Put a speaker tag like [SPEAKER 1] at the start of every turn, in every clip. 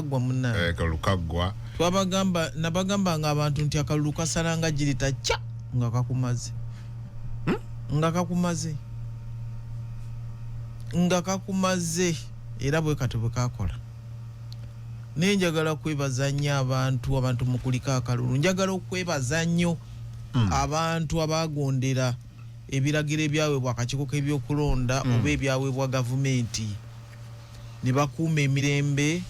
[SPEAKER 1] gwa munna
[SPEAKER 2] kalukagwa
[SPEAKER 1] twabagamba nabagamba nga abantu nti akalulu kasalanga jirita cha nga kakumaze nga kakumaze era bwe katubwe kakola nenjagala kwebaza nnyo abantu mukulika akalulu njagala okwebaza nnyo abantu abagondera ebiragiro ebyawebwa akakiiko k'ebyokulonda oba ebyawebwa gavumenti ne bakuuma emirembe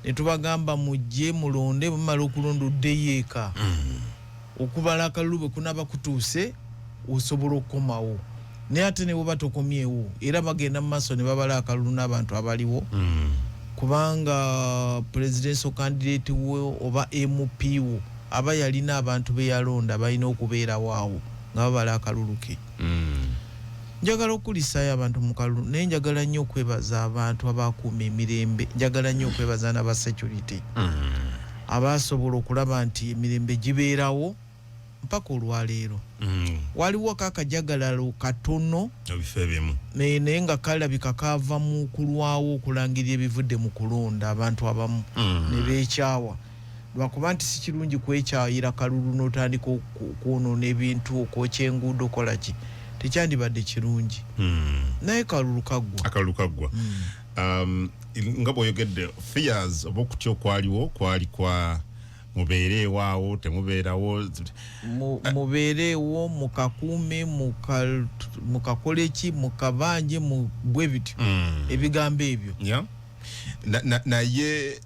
[SPEAKER 1] ne tubagamba mujje mulonde bamala okulonda oddeyo eka okubala akalulu bwe kunaba kutuuse osobola okukomawo naye ate ne bweba tokomyewo era bagenda mu maaso ne babala akalulu n'abantu abaliwo kubanga presidential candidate we oba MP wo aba yalina abantu be yalonda balina okubeerawo awo nga babala akalulu ke njagala okulisayo abantu mu kalulu naye njagala nnyo okwebaza abantu abakuuma emirembe njagala nnyo okwebaza n'aba security abasobola okulaba nti emirembe gibeerawo mpaka olwaleero waliwo kakajagalalo katono
[SPEAKER 2] ebifo ebimu
[SPEAKER 1] naye nga kalabika kava mu kulwawo okulangirira ebivudde mu kulonda abantu abamu ne beekyawa lwakuba nti si kirungi kwekyayira kalulu n'otandika okwonoona ebintu okwokya enguudo okola ki tekyandibadde kirungi naye akalulu kaggwa
[SPEAKER 2] nga bw'oyogedde fears oba okutya okwaliwo kwali kwa mubeereewaawo temubeerawo
[SPEAKER 1] mubeereewo mukakuume mukakoleki mukabanje bwe bityo ebigambo ebyo
[SPEAKER 2] naye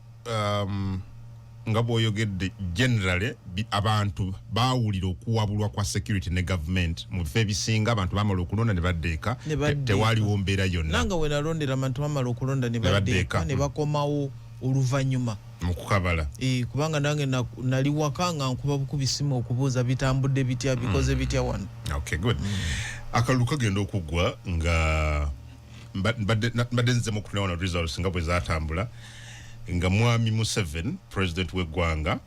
[SPEAKER 2] nga bw'oyogedde generally abantu baawulira okuwabulwa kwa security ne government mu bifo ebisinga abantu bamala okulonda ne baddeeka tewaliwo mbeera yonna
[SPEAKER 1] nanga we nalondera abantu bamala okulonda ne baddeeka ne bakomawo oluvannyuma
[SPEAKER 2] mukukabala
[SPEAKER 1] kubanga nange nali waka nga nkuba bukubisimu okubuuza bitambudde bitya bikoze bitya wano.
[SPEAKER 2] Okay, good. Akalulu kagenda okuggwa nga mbadde nzemu kunaona results nga bwe zatambula nga Mwami Museveni president w'eggwanga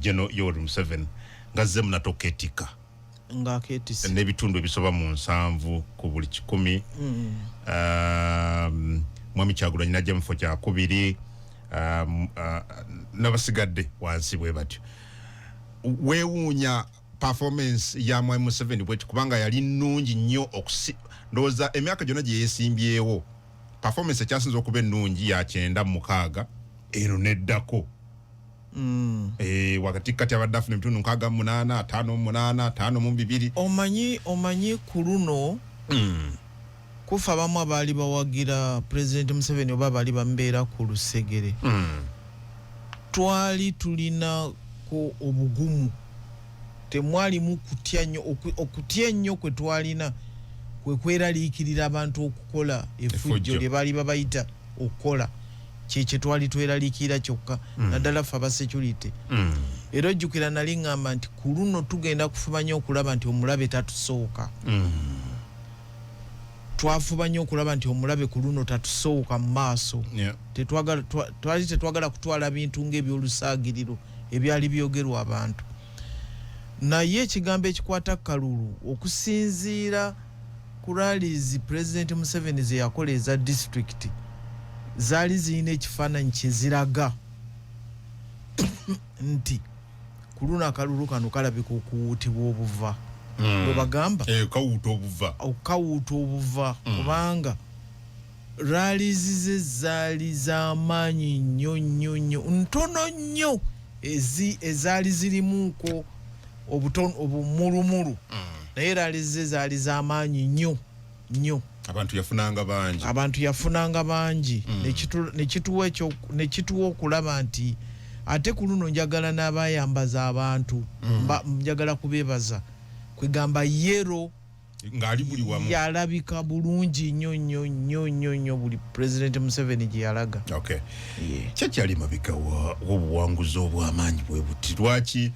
[SPEAKER 2] General Yoweri Museveni nga zemu natoketika
[SPEAKER 1] nga ketisi
[SPEAKER 2] n'ebitundu ebisoba mu 7 ku buli 100 Mwami Kyagulanyi najja mu 2 n'abasigadde wansi bwe batyo weewuunya performance ya Mwami Museveni bwe kubanga yali nnungi nnyo ndowooza emyaka gyonna gye yeesimbyewo performance ekyasinze okuba ennungi ya 9 eno neddako wakati kati abadde afuna ebitundu 68 5
[SPEAKER 1] omanyi ku luno kufa bamu abaali bawagira President Museveni oba baali bamubeera ku lusegere twali tulina ko obugumu temwalimu kutya nnyo okutya nnyo kwe twalina kwe kweraliikirira abantu okukola effujjo lye baali babayita okukola kye twali tweraliikirira kyokka naddala ffe aba security era ojjukira nali ngamba nti ku luno tugenda kufuba nnyo okulaba nti omulabe tatusooka twafuba nnyo okulaba nti omulabe ku luno tatusooka mu maaso twali tetwagala kutwala bintu ng'ebyolusaagiriro ebyali byogerwa abantu naye ekigambo ekikwata kalulu okusinziira ku rallies President Museveni ze yakola eza district zaali zirina ekifaananyi kyeziraga nti ku luno akalulu kano kalabika okuwuutibwa obuva bwe bagamba okawuuta obuva kubanga rallies ze zaali z'amaanyi nnyo nnyo nnyo ntono nnyo ezaali zirimuuko obumulumulu naye rallies ze zaali z'amaanyi nnyo nnyo abantu yafunanga bangi nekituwa okulaba nti ate ku luno njagala n'abayambaza abantu njagala kubeebaza kwegamba yero
[SPEAKER 2] ngali buli wamu
[SPEAKER 1] yalabika bulungi nnyo nnyo nnyo nnyo nnyo buli President Museveni gye yalaga.
[SPEAKER 2] Okay. Kyali mabika w'obuwanguzi obw'amaanyi bwe buti lwaki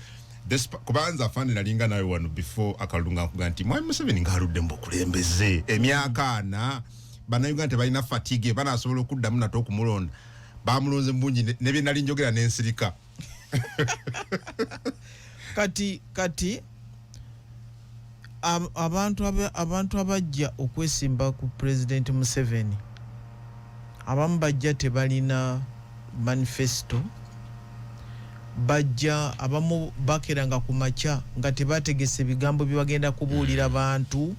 [SPEAKER 2] kubanza afande nalinga nawe wano before akalunga nkuga nti Mwami Museveni ngaaludde mu bukulembeze emyaka 4 bannayuganda tebalina fatigue banaasobola okuddamu nate okumulonda bamulonze mbungi ne bye nali njogera n'ensirika
[SPEAKER 1] kati abantu abajja okwesimba ku President Museveni abamu bajja tebalina manifesto bajja abamu bakeranga ku makya nga tebategese ebigambo byebagenda kubuulira bantu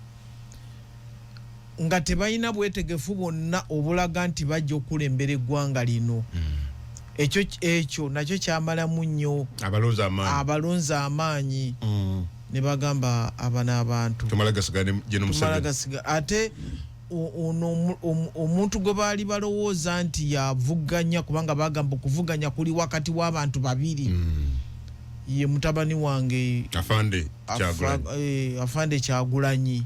[SPEAKER 1] nga tebalina bwetegefu bwonna obulaga nti bajja okulembera eggwanga lino. Ekyo nakyo kyamalamu nnyo abalonzi amaanyi ne bagamba abana abantu ate omuntu gwe baali balowooza nti yavuganya kubanga bagamba okuvuganya kuli wakati w'abantu babiri ye mutabani wange Afande Kyagulanyi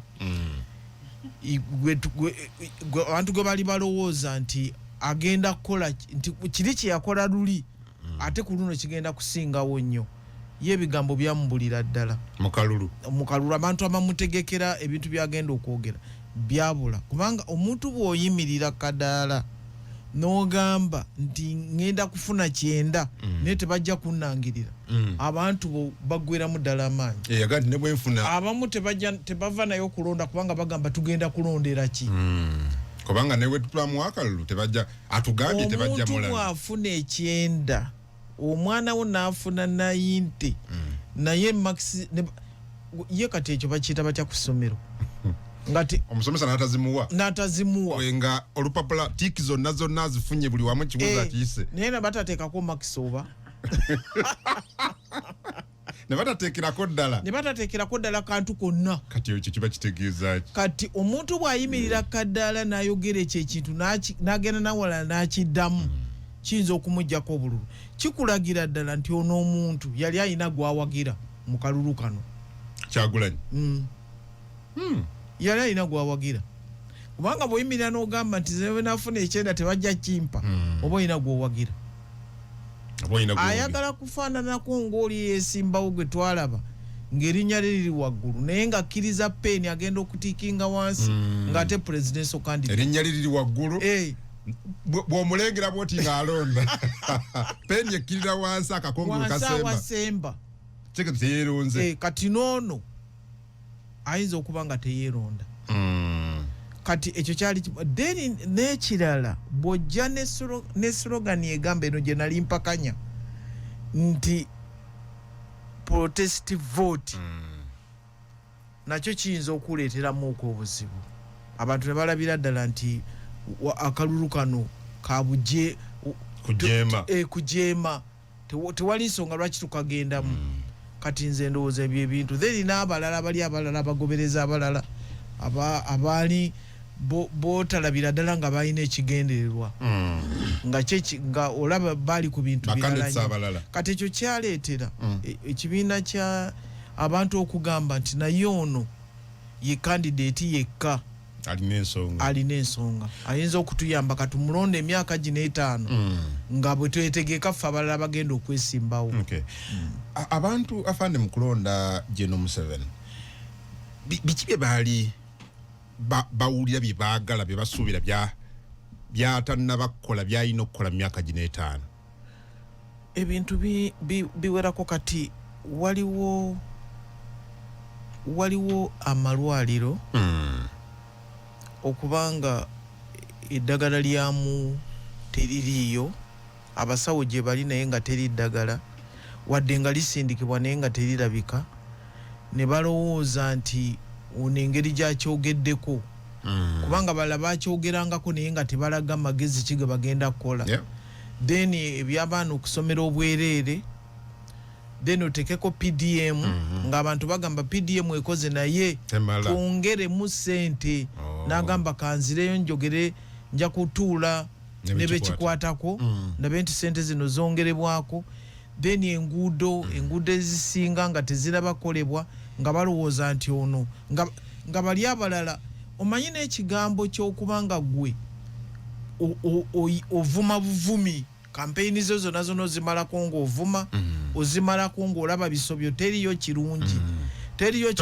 [SPEAKER 1] abantu gwe baali balowooza nti agenda kukola nti kiri kye yakola luli ate ku luno kigenda kusingawo nnyo ye ebigambo byamubulira ddala mukalulu abantu abamutegekera ebintu byagenda okwogera byabula kubanga omuntu bw'oyimirira kadaala n'ogamba nti ngenda kufuna 9 naye tebajja kunnangirira abantu baggweramu ddala amaanyi abamu tebava nayo okulonda kubanga bagamba tugenda kulondera ki
[SPEAKER 2] kubanga newe tulamu akalulu tebajja atugambye tebajja
[SPEAKER 1] mulana omuntu bw'afuna 9 omwana wo n'afuna 90 naye max ye kati ekyo bakiyita batya ku ssomero ngati
[SPEAKER 2] omusomesa n'atazimuwa nga olupapula tiki zonna zifunye buli wamu kibuuza kiyise
[SPEAKER 1] naye batateekako max oba
[SPEAKER 2] ne batateekerako ddala
[SPEAKER 1] kantu konna
[SPEAKER 2] kati ekyo kiba kitegeeza
[SPEAKER 1] kati omuntu bw'ayimirira kaddaala n'ayogera ekyo ekintu n'agenda nawala n'akiddamu kiyinza okumuggyako obululu kikulagira ddala nti ono omuntu yali alina gwawagira mu kalulu kano
[SPEAKER 2] Kyagulanyi
[SPEAKER 1] yali alina gwawagira kubanga bw'oyimirira n'ogamba nti zewe nafuna 9 tebajja kimpa oba olina gwowagira ayagala kufaananako ng'oli yeesimbawo gwe twalaba ng'erinnya lye liri waggulu naye ng'akkiriza peeni agenda okutiikinga wansi ng'ate presidential candidate
[SPEAKER 2] erinnya lye liri waggulu bw'omulengera bw'oti ng'alonda peeni ekkirira wansi akakongolo
[SPEAKER 1] kasemba
[SPEAKER 2] keke teyeeronze
[SPEAKER 1] kati n'ono ayinza okuba nga teyeeronda kati ekyo kyali deni n'ekirala bw'ojja ne slogan egamba eno gye nali mpakanya nti protest vote nakyo kiyinza okuleeteramu obuzibu abantu ne balabira ddala nti akalulu kano kabuje kujeema tewali nsonga lwaki tukagendamu kati nze ndowooza ebyo ebintu then n'abalala bali abalala abagobereza abalala abaali bootalabira ddala nga balina ekigendererwa nga olaba baali ku bintu birala kati ekyo kyaleetera ekibiina kya abantu okugamba nti naye ono ye kandidate yekka alina ensonga ayinza okutuyamba katumulonda emyaka gino 5 nga bwe twetegeka ffe abalala bagenda okwesimbawo.
[SPEAKER 2] Abantu Afande mu kulonda Gen. Museveni biki bye baali bawulira bye baagala bye basuubira byatannabakola byalina okukola mu myaka gino 5?
[SPEAKER 1] Ebintu biwerako kati waliwo amalwaliro okubanga eddagala lyamu teririiyo abasawo gye bali naye nga teri ddagala wadde nga lisindikibwa naye nga terirabika ne balowooza nti ono engeri gyakyogeddeko kubanga balala bakyogerangako naye nga tebalaga magezi ki ge bagenda kukola then ebyabaana okusomera obwereere then otekeko PDM ng'abantu bagamba PDM ekoze naye twongeremu ssente n'agamba kanzireyo njogere nja kutuula ne bekikwatako nabe nti ssente zino zongerebwako then enguudo ezisinga nga tezirabakolebwa nga balowooza nti ono nga bali abalala omanyi n'ekigambo ky'okubanga gwe ovuma buvumi kampeyini zo zonna ozimalako ng'ovuma ozimalako ng'olaba bisobyo teriyo kirungi teriyo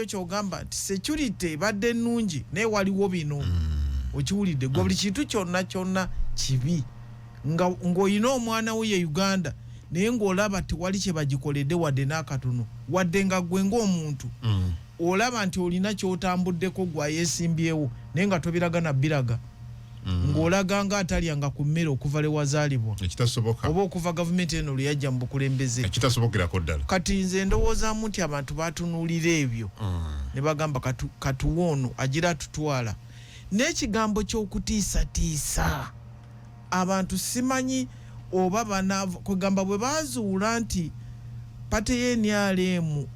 [SPEAKER 1] kyogamba nti security badde nnungi naye waliwo bino okiwulidde gwe buli kintu kyonna kibi ng'olina omwana wo ye Uganda naye ng'olaba tewali kye bagikoledde wadde n'akatono wadde nga gwe ng'omuntu olaba nti olina kyotambuddeko gwa yeesimbyewo naye nga tobiraga na biraga ng'olaga nga atalyanga ku mmere okuva le wazaalibwa
[SPEAKER 2] ekitasoboka
[SPEAKER 1] oba okuva gavumenti eno lwe yajja mu bukulembeze
[SPEAKER 2] ekitasobokerako ddala
[SPEAKER 1] kati nze ndowoozaamu nti abantu batunuulira ebyo ne bagamba katuwoono agira atutwala n'ekigambo ky'okutiisatiisa abantu simanyi oba kwegamba bwe bazuula nti pate y'NRM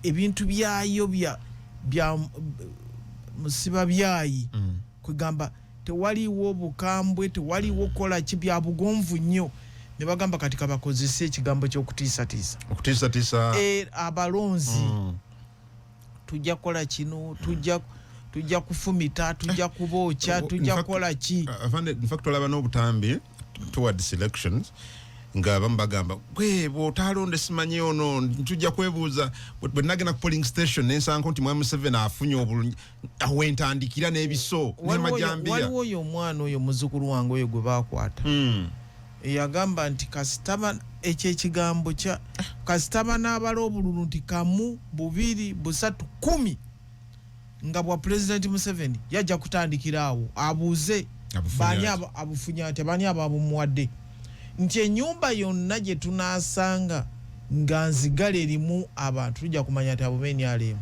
[SPEAKER 1] ebintu byayo bya musiba byayi kwegamba tewaliwo bukambwe tewaliwo kola ki bya bugonvu nnyo ne bagamba kati kabakozesa ekigambo ky'okutiisatiisa abalonzi tujja kola kino tujja kufumita tujja kubookya tujja kola ki
[SPEAKER 2] in fact olaba n'obutambi towards elections nga bambagamba gwe bw'otalonde simanyi ono tujja kwebuuza bwe nagenda ku polling station nensanga nti Mwami Museveni afunye obulungi awo entandikira n'ebiso n'amajambiya
[SPEAKER 1] waliwo oyo omwana oyo muzzukulu wange oyo gwe baakwata yagamba nti kasitaba ekyo ekigambo kya kasitaba n'abala obululu nti 1 2 3 10 nga bwa President Museveni yajja kutandikira awo abuuze bani abufunya ati bani ababumuwadde nti ennyumba yonna gye tunaasanga nga nzigale erimu abantu tujja kumanya ati abumeni alemu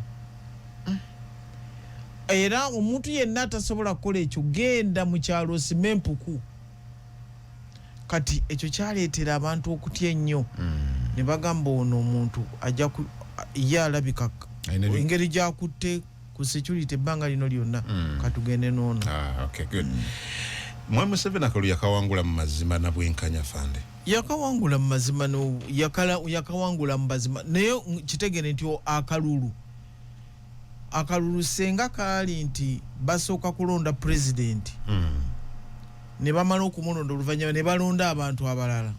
[SPEAKER 1] era omuntu yenna atasobola kukola ekyo genda mu kyalo osime empuku kati ekyo kyaleetera abantu okutya ennyo ne bagamba ono omuntu ajja ye alabika engeri gyakutte ku security ebbanga lino lyonna katugende n'ono
[SPEAKER 2] okay good Mwami Museveni akalu yakawangula mu mazima na bwenkanya fande
[SPEAKER 1] yakawangula mu mazima no yakawangula mu mazima naye kitegere nti akalulu senga kaali nti basooka kulonda president ne bamala okumulonda oluvannyuma ne balonda abantu abalala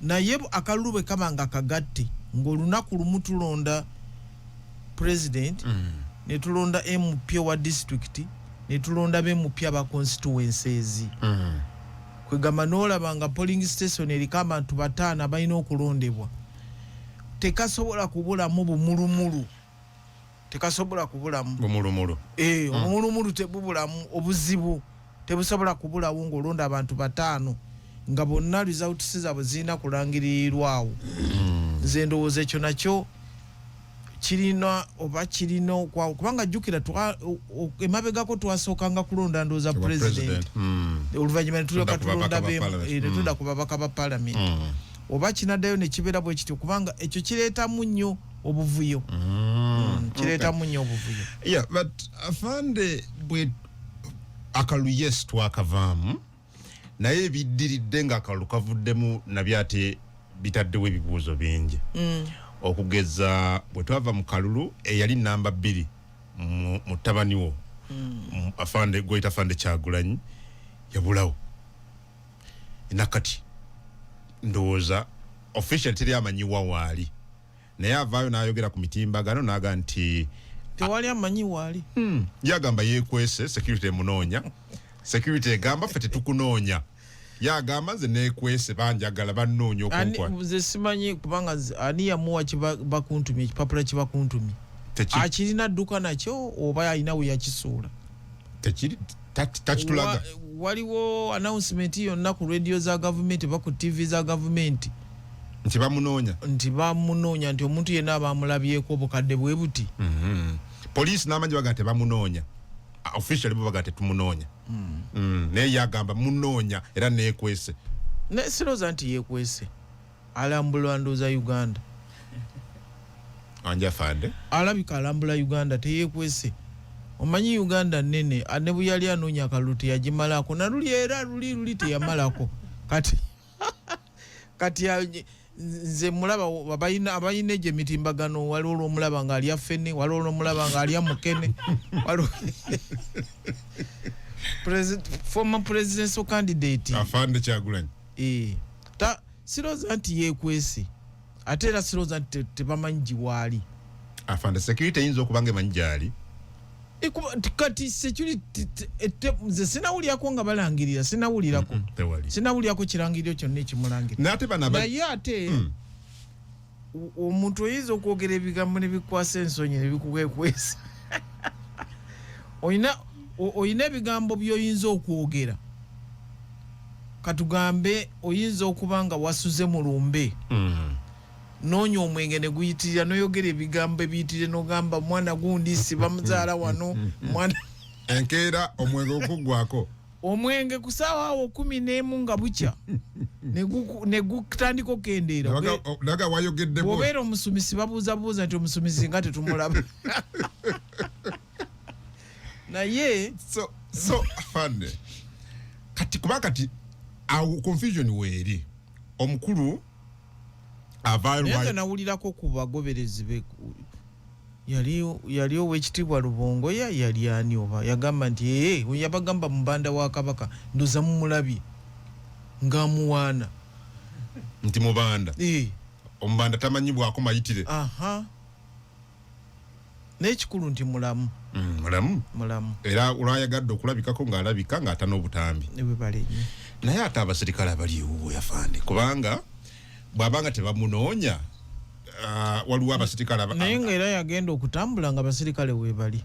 [SPEAKER 1] naye akalulu bwe kabanga kagatte ng'olunaku lumu tulonda president ne tulonda MP wa district ne tulonda b'emupya ba constituencies kwegamba n'olabanga polling station eriko abantu 5 abalina okulondebwa tekasobola kubulamu bumulumulu tekasobola kubulamu
[SPEAKER 2] bumulumulu
[SPEAKER 1] omulumulu tebubulamu obuzibu tebusobola kubulawo ng'olonda abantu 5 nga bonna results zaabwe zirina kulangirirwawo nze ndowooza ekyo nakyo kirina oba kirina kubanga jjukira emabegako twasookanga kulonda ndowooza president oluvannyuma netulonda ku babaka ba parliament oba kinaddayo ne kibeera bwe kityo kubanga ekyo kireetamu nnyo obuvuyo kireetamu nnyo obuvuyo
[SPEAKER 2] but afande bwe akalu yes twakavaamu naye ebiddiridde nga akalu kavuddemu nabyo ate bitaddewo ebibuuzo bingi okugeza bwe twava mu kalulu eyali namba 2 mu tabaniwo afande goita afande Kyagulanyi yabulawo nakati ndowooza official teri amanyiwa waali naye avaayo n'ayogera ku mitimbagano n'aga nti
[SPEAKER 1] tewali amanyi waali
[SPEAKER 2] yagamba yeekwese security emunoonya security egamba ffe tetukunoonya yagamba nze neekwese banjagala bannoonya okunkwa
[SPEAKER 1] nze simanyi kubanga ani yamuwa bakuntumye ekipapula kibakuntumye akirina dduka nakyo oba alina we yakisuula
[SPEAKER 2] takitulaga
[SPEAKER 1] waliwo announcement yonna ku radio za gavumenti oba ku TV za gavumenti nti bamunoonya nti omuntu yenna abamulabyeko obukadde bwe buti
[SPEAKER 2] poliisi n'amanyi baga tebamunoonya officially bo baga tetumunoonya naye yagamba munoonya era neekwese
[SPEAKER 1] sirowooza nti yeekwese alambula ndowooza Uganda
[SPEAKER 2] anja fande
[SPEAKER 1] alabika alambula Uganda teyeekwese omanyi Uganda nene ne bwe yali anoonya akalulu teyagimalako naluli era luli teyamalako kati nze mulaba abayina egyo emitimbagano waliwo olwomulaba nga alya ffene waliwo olwomulaba nga alya mukene former presidential candidate
[SPEAKER 2] afande Kyagulanyi
[SPEAKER 1] sirowooza nti yeekwese ate era sirowooza nti tebamanyi giwaali
[SPEAKER 2] afande security eyinza okubanga emanyi gyali
[SPEAKER 1] kati security nze sinawulyako nga balangirira sinawulyako kirangiriro kyonna ekimulangirira naye ate omuntu oyinza okwogera ebigambo ne bikwasa ensonyi ne bikukwesa oyina ebigambo by'oyinza okwogera katugambe oyinza okubanga wasuze mu lumbe noonya omwenge ne guyitirira noyogera ebigambo ebiyitirire nogamba mwana gundi siba muzaala wano mwana
[SPEAKER 2] enkeera omwenge okugwako
[SPEAKER 1] omwenge ku ssaawa awo 11 nga bukya ne gutandika okendeera
[SPEAKER 2] naga wayogedde
[SPEAKER 1] bw'obeera omusumisi babuuzabuuza nti omusumisi nga tetumulaba naye
[SPEAKER 2] so afande kati kuba kati awo confusion weeri omukulu
[SPEAKER 1] naye nawulirako ku bagoberezi be yali owekitiibwa Lubongo yali ani oba yagamba nti yabagamba mu banda wa Kabaka ndoza mumulabye ng'amuwaana
[SPEAKER 2] nti mubanda omubanda tamanyibwako mayitire
[SPEAKER 1] n'ekikulu nti mulamu era olwayagadde okulabikako ng'alabika ng'atana obutambi naye ate abaserikale abaliwo yafande kubanga bw'abanga tebamunoonya waliwo abaserikale naye nga era yagenda okutambula nga abaserikale weebali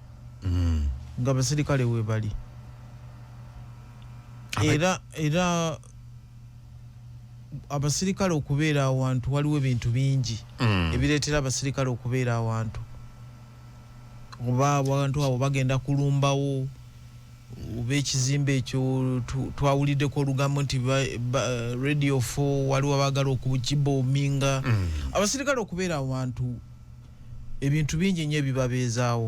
[SPEAKER 1] era abaserikale okubeera awantu waliwo ebintu bingi ebireetera abaserikale okubeera awantu oba abantu abo bagenda kulumbawo oba ekizimbe ekyo twawuliddeko olugambo nti radio 4 waliwo abagala okukiboominga abaserikale okubeera awantu ebintu bingi nnyo ebibabeezaawo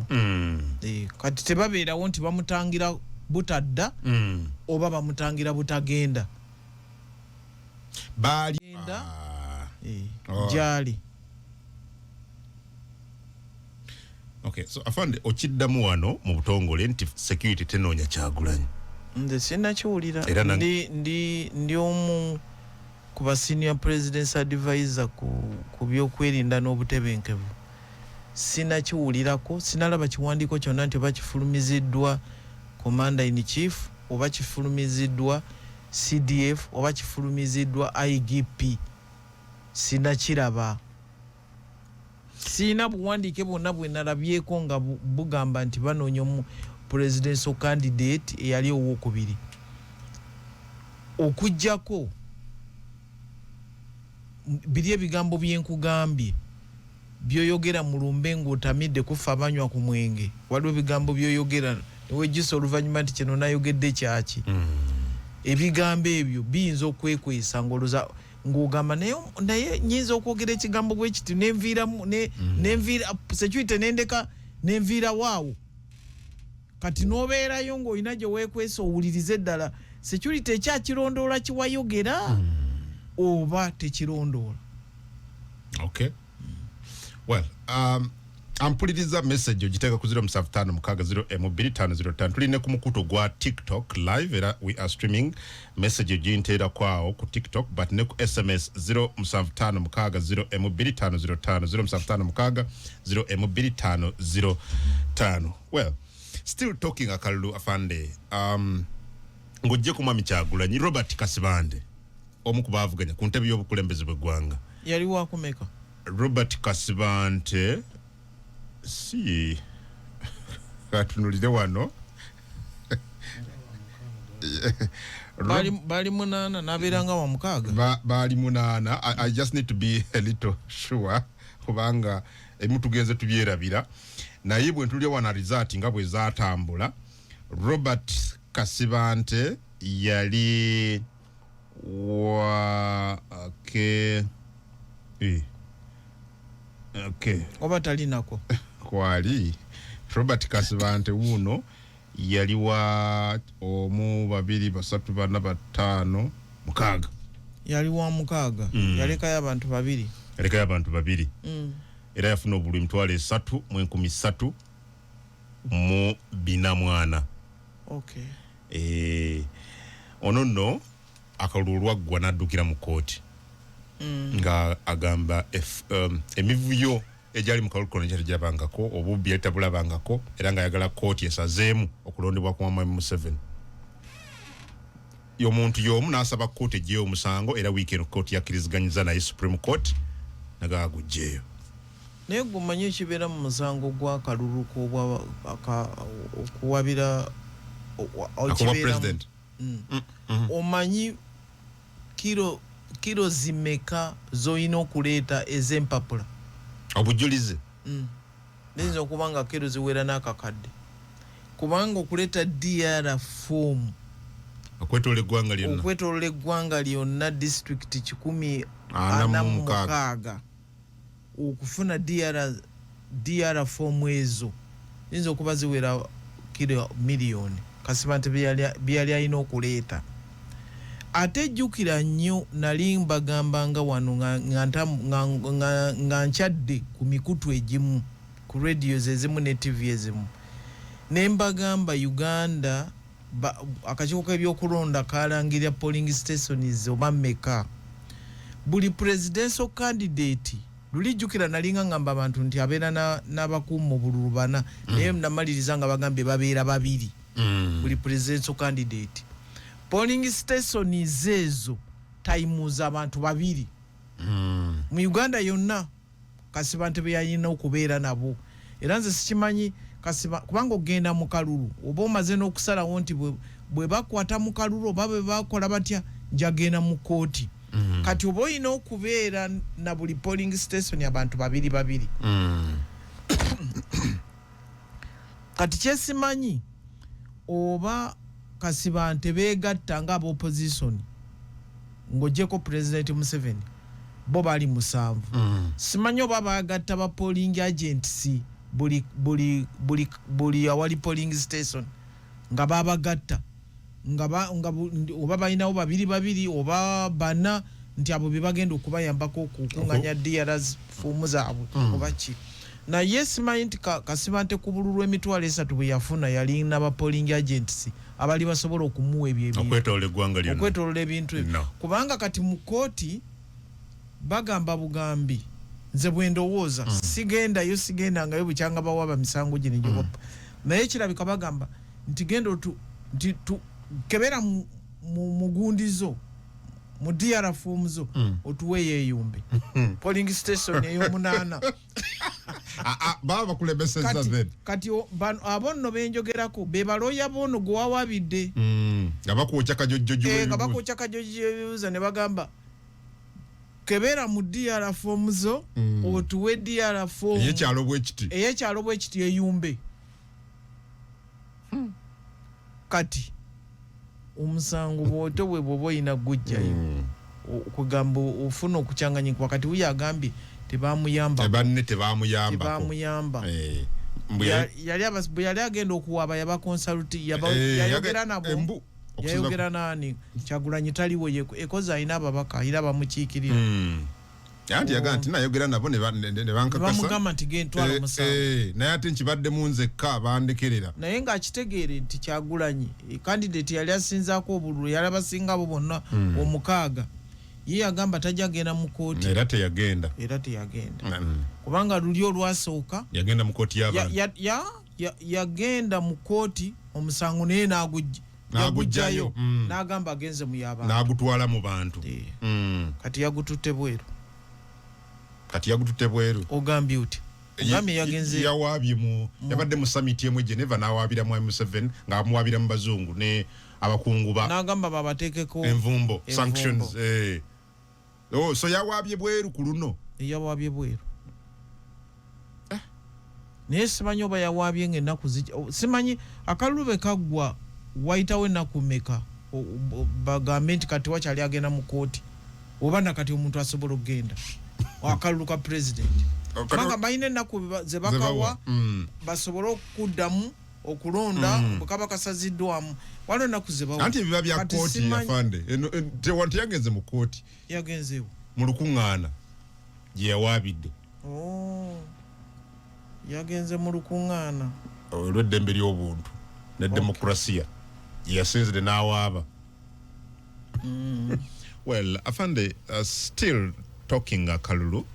[SPEAKER 1] kati tebabeerawo nti bamutangira butadda oba bamutangira butagenda
[SPEAKER 2] baagenda
[SPEAKER 1] gyali.
[SPEAKER 2] Okay, so afande okiddamu wano mu butongole nti security tenoonya Kyagulanyi.
[SPEAKER 1] Nze sinnakiwulira. Ndi omu ku ba senior president's advisor ku byokwerinda n'obutebenkevu. Sinnakiwulirako, sinalaba kiwandiiko kyonna nti bakifulumiziddwa commander in chief oba kifulumiziddwa CDF oba kifulumiziddwa IGP. Sinnakiraba. Sina buwandiike bwonna bwe nalabyeko nga bugamba nti banoonya mu presidential candidate eyali owookubiri okujjako biri ebigambo byenkugambye byoyogera mu lumbe ng'otamidde kufa abanywa ku mwenge waliwo ebigambo byoyogera newejjusa oluvannyuma nti kino nayogedde kyaki ebigambo ebyo biyinza okwekwesa ng'oloza ng'ogamba naye nyinza okwogera ekigambo bwe kiti nenviira security nendeka nenviira waawo kati n'obeerayo ng'olina gye weekwesa owulirize eddala security ekyakirondoola kiwayogera oba tekirondoola.
[SPEAKER 2] Okay. Well, ampuliriza message ogiteeka ku 0756 tuline ku mukuto gwa TikTok live era we are streaming message oginteera kwawo ku TikTok but ne ku SMS 0756 02505. Well, still talking akalulu afande ng'ojje ku mwami Kyagulanyi Robert Kasibande omu ku baavuganya ku ntebe y'obukulembeze bw'eggwanga
[SPEAKER 1] yali waakumeka
[SPEAKER 2] Robert Kasibante si katunulire wano
[SPEAKER 1] bali munana nabeeranga wa mukaaga
[SPEAKER 2] bali munana. I just need to be a little sure kubanga ebimu tugenze tubyerabira naye bwe ntulya wana result nga bwe zaatambula Robert Kasibante yali wa okay
[SPEAKER 1] oba talinako
[SPEAKER 2] kwali Robert Kasibante wuno yali wa omu babiri basatu bana batano mukaaga
[SPEAKER 1] yali wa mukaaga yalekayo abantu babiri era yafuna obululu emitwalo 3,300 mu binamwana. Okay.
[SPEAKER 2] Ono nno akalulu lwaggwa n'addukira mu kooti nga agamba emivuyo egyali mu kalulu kono gyali gyabangako obubbi yali tabulabangako era nga ayagala kooti esazeemu okulondebwa kwa Mwami Museveni. Y'omuntu y'omu n'asaba kooti eggyeyo omusango era wiiki eno kooti yakkiriziganyiza naye Supreme Court nagaa guggyeyo.
[SPEAKER 1] Naye gumanyi ekibeera mu musango gw'akalulu okuwabira
[SPEAKER 2] president.
[SPEAKER 1] Omanyi kilo zimeka zoyina okuleeta ez'empapula
[SPEAKER 2] obujulize
[SPEAKER 1] niyinza okuba nga kilo ziwera n'akakadde kubanga okuleeta DR form okwetolola eggwanga lyonna disitulikiti 146 okufuna DR form ezo yinza okuba ziwera kilo miliyoni kasiba nti byali alina okuleeta ate jjukira nnyo nali mbagambanga wano nga nkyadde ku mikutu egimu ku radios ezimu ne TV ezimu ne mbagamba Uganda akakiiko k'ebyokulonda kalangirira polling stations oba mmeka buli presidential candidate lulijjukira nalinga ngamba abantu nti abeera n'abakuuma obululu bana naye namaliriza nga bagambye babeera babiri buli presidential candidate polling stations ezo times abantu babiri mu Uganda yonna kasiba nti beyalina okubeera nabo era nze sikimanyi kasiba kubanga ogenda mu kalulu oba omaze n'okusalawo nti bwe bakwata mu kalulu oba bwe bakola batya njagenda mu kooti kati oba olina okubeera na buli polling station abantu babiri kati kyesimanyi oba kasiba nti beegatta nga opposition ng'ogyeko President Museveni bo bali 7 simanyi oba baagatta ba polling agents buli awali polling station nga babagatta oba balinawo babiri oba bana nti abo bebagenda okubayambako okukunganya DRs fomu zaabwe oba ki naye simanyi nti kasiba nti ku bululu emitwalo 3 bwe yafuna yali n'aba polling agents abali basobola okumuwa ebyo okwetolola ebintu ebyo kubanga kati mu kooti bagamba bugambi nze bwe ndowooza sigendangayo bukyanga bawaba misango gino gyo naye kirabika bagamba nti genda kebera mu gundizo mu DR form zo otuwe yeyumbe polling station eyomunana
[SPEAKER 2] baba bakulembeseza then
[SPEAKER 1] kati abonno benjogerako be baloya bono gwawabidde
[SPEAKER 2] nga bakwocha
[SPEAKER 1] kajojjo ne bagamba kebera mu DR form zo otuwe DR form eyekyalo bwekiti eyumbe kati omusango bwoto bwe bwoba oyina gujjayo okugamba ofuna okukyanganyika wakati uyo agambye tebamuyamba yali agenda okuwaaba yabakonsaluti yayogera nabo yayogera nani Kyagulanyi taliwo ekoza alina ababaka era bamukiikirira
[SPEAKER 2] anti yagaa nti nayogera nabo ne bankakasa
[SPEAKER 1] bamugamba nti gentwala musango
[SPEAKER 2] naye ate nkibadde munzekka bandekerera
[SPEAKER 1] naye ng'akitegeere nti Kyagulanyi candidate yali asinzaako obululu yali abasingabo bonna omukaaga ye yagamba tajja genda mu kooti
[SPEAKER 2] era teyagenda
[SPEAKER 1] kubanga luli olwasooka
[SPEAKER 2] yagenda mu kooti y'abantu
[SPEAKER 1] yagenda mu kooti omusango naye n'agugjayo n'agamba agenze mu y'abantu
[SPEAKER 2] n'agutwala mu bantu
[SPEAKER 1] kati yagututte bweru ogambye uti ogambye yagenze
[SPEAKER 2] yawaabye yabadde mu summit emu Geneva n'awaabira mu M7 ng'amuwaabira mu bazungu ne abakungu
[SPEAKER 1] n'agamba babateekeko
[SPEAKER 2] envumbo sanctions so yawaabye bweru ku luno
[SPEAKER 1] yawaabye bweru naye simanyi oba yawaabye ng'ennaku simanyi akalulu be kaggwa wayitawo ennaku mmeka bagambe nti kati wakyali agenda mu kooti oba nakati omuntu asobola okugenda akalulu ka president kubanga balina ennaku ze bakawa basobole okuddamu okulonda bwe kaba kasaziddwamu waliwo ennaku ze bawa
[SPEAKER 2] anti ebiba bya kooti yafande teyagenze mu kooti
[SPEAKER 1] yagenzeewo
[SPEAKER 2] mu lukuŋŋaana gye yawaabidde
[SPEAKER 1] yagenze mu lukuŋŋaana
[SPEAKER 2] olw'eddembe ly'obuntu ne demokrasiya gye yasinzire n'awaaba well afande still talking akalulu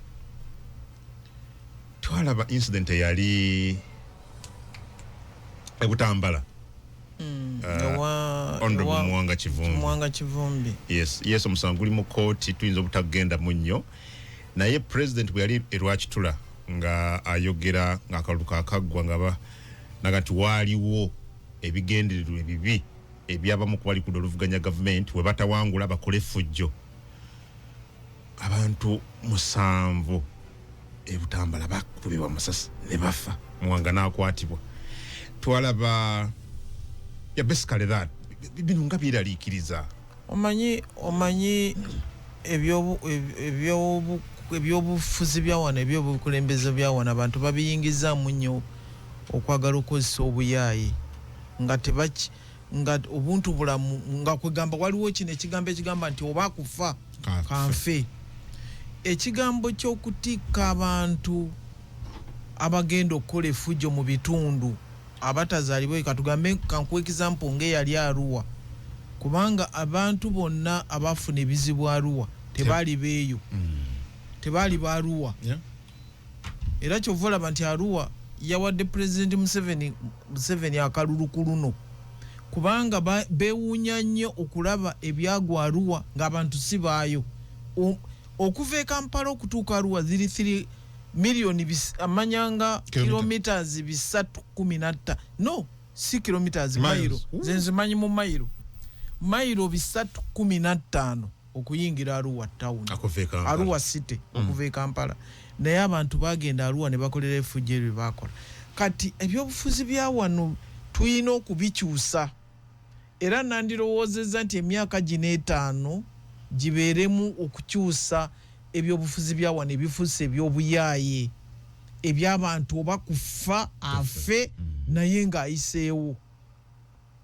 [SPEAKER 2] twalaba incident eyali ebutambala honorable
[SPEAKER 1] Mwanga Kivumbi
[SPEAKER 2] yes omusango guli mu kooti tuyinza obutagenda mu nnyo naye president bwe yali erwakitula nga ayogera ng'akalulu kaakaggwa nga naga nti waaliwo ebigendererwa ebibi ebyabamu ku bali ku oluvuganya gavumenti we batawangula bakole effujjo abantu 7 ebutambala bakubibwa masasi ne bafa muwanga nakwatibwa twalaba ya basically that bino nga biraliikiriza
[SPEAKER 1] omanyi ebyobufuzi bya wano ebyobukulembeze bya wano abantu babiyingizaamu nnyo okwagala okukozesa obuyaaye nga obuntu bulamu nga kwegamba waliwo kino ekigambo ekigamba nti oba kufa kanfe ekigambo ky'okutikka abantu abagenda okukola effujjo mu bitundu abatazaalibwa katugambe kankuwa example ng'eyali Arua kubanga abantu bonna abafuna ebizibu Arua tebaali beeyo tebaali ba Arua era kyova olaba nti Arua yawadde President Museveni akalulu ku luno kubanga beewuunya nnyo okulaba ebyagwa Arua ng'abantu si baayo okuva e Kampala okutuuka Arua ziri 3 million amanyanga kilometers 315 no si kilometers mailo zenzimanyi mu mailo 315 okuyingira Arua town Arua city okuva e Kampala naye abantu bagenda Arua ne bakolera effujjo ebyo bakola kati ebyobufuzi bya wano tuyina okubikyusa era nandirowoozezza nti emyaka gino 5 gibeeremu okukyusa ebyobufuzi bya wano ebifuuse ebyobuyaaye eby'abantu oba kufa afe naye ng'ayiseewo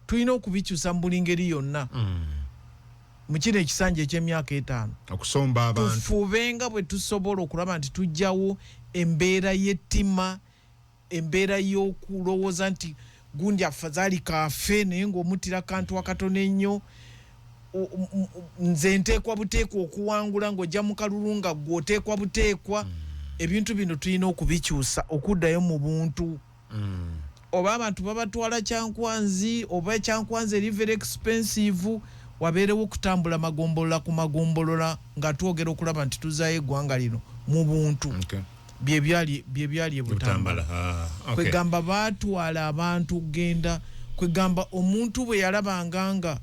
[SPEAKER 1] tulina okubikyusa mu buli ngeri yonna mu kino ekisanja eky'emyaka 5
[SPEAKER 2] okusomba abantu
[SPEAKER 1] tufubenga bwe tusobola okulaba nti tujjawo embeera y'ettima embeera y'okulowooza nti gundi afazaali kafe naye ng'omuttira kantu akatono ennyo nze nteekwa buteekwa okuwangula ng'ojja mu kalulu nga gw'oteekwa buteekwa ebintu bino tulina okubikyusa okuddayo mu buntu oba abantu babatwala kyankwanzi oba ekyankwanzi eri very expensive wabeerewo okutambula magombolola ku magombolola nga twogera okulaba nti tuzaayo eggwanga lino mu buntu bye byali ebutambala kwegamba baatwala abantu genda kwegamba omuntu bwe yalabanganga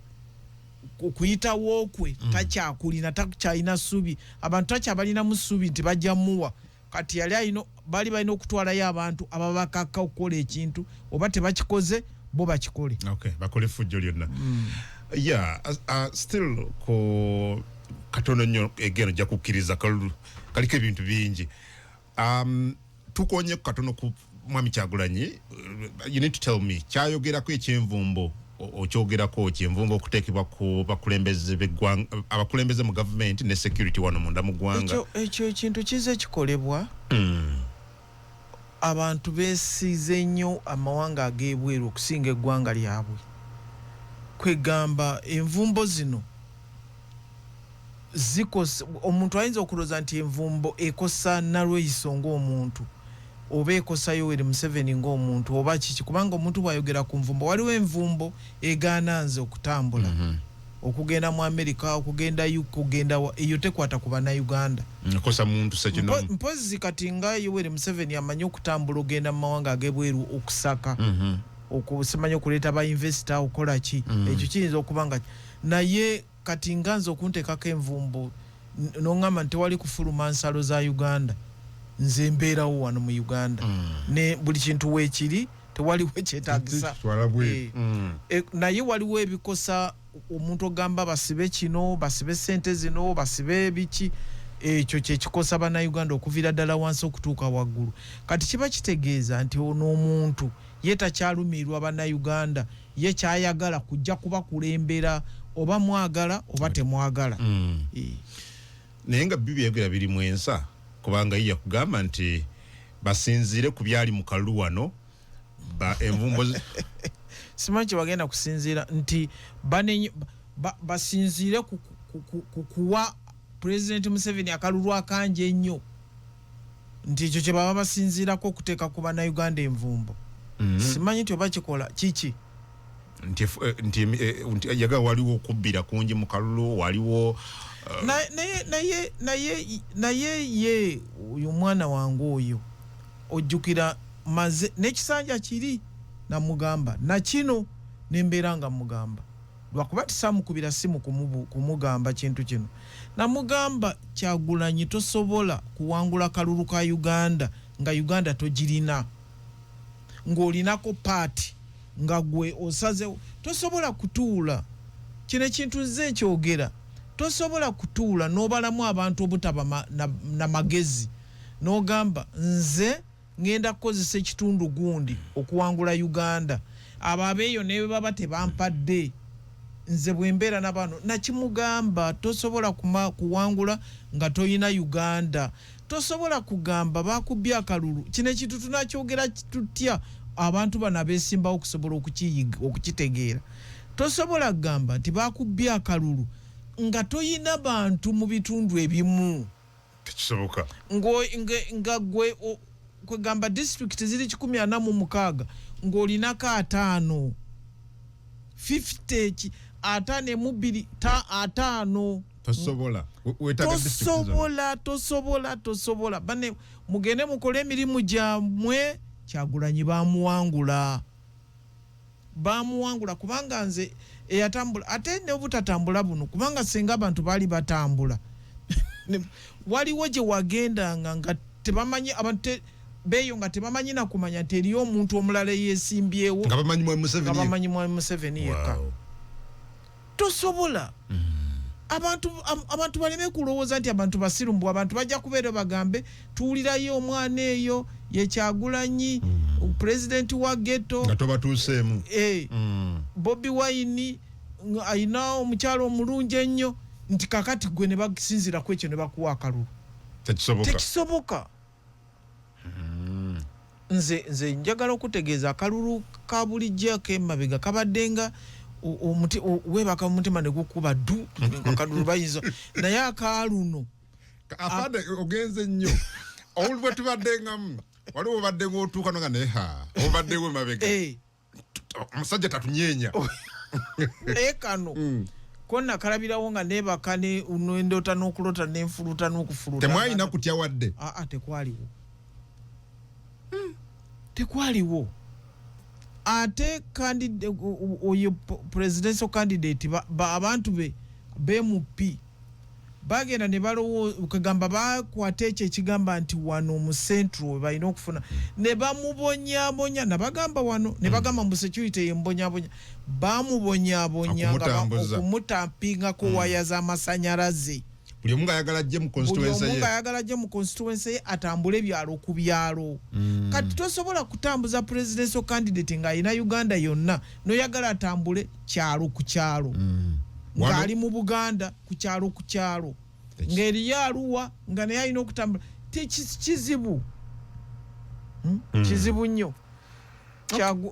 [SPEAKER 1] okuyitawo kwe takyakulina takyalina ssuubi abantu takyabalina mu ssuubi nti bajja muwa kati bali balina okutwalayo abantu ababakaka okukola ekintu oba tebakikoze bo bakikole
[SPEAKER 2] bakole effujjo lyonna still ko katono nnyo egeno jja kukkiriza kaliko ebintu bingi tukonye katono ku mwami Kyagulanyi you need to tell me kyayogerako ekyenvumbo okyogerako kyenvumbo okuteekebwa ku abakulembeze mu government ne security wano munda mu ggwanga
[SPEAKER 1] ekyo ekintu kize kikolebwa abantu beesize nnyo amawanga ag'ebweru okusinga eggwanga lyabwe kwegamba envumbo zino zikosa omuntu ayinza okulooza nti envumbo ekosa Nalweyiso ng'omuntu oba ekosa Yoweri Museveni ng'omuntu oba kiki kubanga omuntu bw'ayogera ku nvumbo waliwo envumbo egaana nze okutambula okugenda mu America okugenda kugenda eyo tekwata ku bannayuganda
[SPEAKER 2] kosa muntu sekino
[SPEAKER 1] mpozi kati nga Yoweri Museveni amanyi okutambula ogenda mu mawanga ag'ebweru okusaka okusimanya okuleeta ba investor okola ki ekyo kiyinza okubanga naye kati nga nze okunteekako envumbo n'oŋŋamba nti tewali kufuluma nsalo za Uganda nze mbeerawo wano mu Uganda ne buli kintu weekiri tewaliwo kyetaagisa naye waliwo ebikosa omuntu ogamba basibe kino basibe sente zino basibe biki ekyo kyekikosa bannayuganda okuviira ddala wansi okutuuka waggulu kati kiba kitegeeza nti ono omuntu ye takyalumirirwa bannayuganda ye kyayagala kujja kubakulembera oba mwagala oba temwagala
[SPEAKER 2] naye nga byeyogera biri mu ensa kubanga ye yakugamba nti basinziire ku byali mu kalulu wano envumbo
[SPEAKER 1] simanyi kye bagenda kusinziira nti basinziire kuwa President Museveni akalulu akanje ennyo nti ekyo kye baba basinziirako okuteeka ku bannayuganda envumbo simanyi nti oba kikola kiki
[SPEAKER 2] nti yaga waliwo okubbira kungi mu kalulu waliwo
[SPEAKER 1] naye ye oyo mwana wange oyo ojjukira maze n'ekisanja kiri namugamba nakino nembeera nga mugamba lwakuba tisamukubira simu kumugamba kintu kino namugamba Kyagulanyi tosobola kuwangula kalulu ka Uganda nga Uganda togirina ng'olinako paati nga gwe osazewo tosobola kutuula kino ekintu nze nkyogera tosobola kutuula n'obalamu abantu obutaba na magezi n'ogamba nze ngenda kukozesa ekitundu gundi okuwangula Uganda abo abeeyo ne baba tebampadde nze bwembeera n'abano nakimugamba tosobola kuwangula nga toyina Uganda tosobola kugamba bakubye akalulu kino ekintu tunakyogera tutya abantu bana beesimbawo okusobola okukitegeera tosobola kugamba nti bakubye akalulu nga toyina bantu mu bitundu ebimu
[SPEAKER 2] tekisoboka
[SPEAKER 1] nga gwe kwegamba district ziri 146 ng'olinako 5 50 52 5 tosobola bane mugende mukole emirimu gyamwe Kyagulanyi bamuwangula kubanga nze eyatambula ate ne obutatambula buno kubanga senga abantu bali batambula waliwo gye wagendanga nga tebamanyi abantu beyo nga tebamanyi na kumanya nti eriyo omuntu omulala yeesimbyewo
[SPEAKER 2] nga bamanyi
[SPEAKER 1] mwa Museveni yekka tosobola abantu baleme kulowooza nti abantu basirumbu abantu bajja kubeera bagambe tuwulirayo omwana eyo ye Kyagulanyi president wa ghetto
[SPEAKER 2] nga tobatuuseemu
[SPEAKER 1] Bobi Wine ayina omukyalo omulungi ennyo nti kakati gwe ne basinzira ku ekyo ne bakuwa akalulu tekisoboka nze njagala okutegeeza akalulu ka bulijjo k'emabega kabaddenga webaka mutima ne gukuba ddu akalulu bayinza naye akaluno
[SPEAKER 2] afade ogenze nnyo olwe tubaddengamu waliwo obaddenga otuuka nga neha obaddewo emabega omusajja tatunyeenya
[SPEAKER 1] kano konna kalabirawo nga nebaka nendota n'okulota n'enfuluta n'okufuluta
[SPEAKER 2] temwalina kutya wadde
[SPEAKER 1] tekwaliwo ate oyo presidential candidate abantu BMP bagenda ne balowo kagamba bakwata ekyo ekigamba nti wano mu central balina okufuna ne bamubonyabonya nabagamba wano ne bagamba mu security yembonyabonya bamubonyabonya nga okumutampingako waya z'amasanyalaze
[SPEAKER 2] buli omu ayagala ajje mu constituency ye atambule ebyalo ku byalo kati tosobola kutambuza presidential candidate ng'alina Uganda yonna n'oyagala atambule kyalo ku kyalo ng'ali mu Buganda ku kyalo ng'eriyo Arua nga naye alina okutambula kizibu kizibu nnyo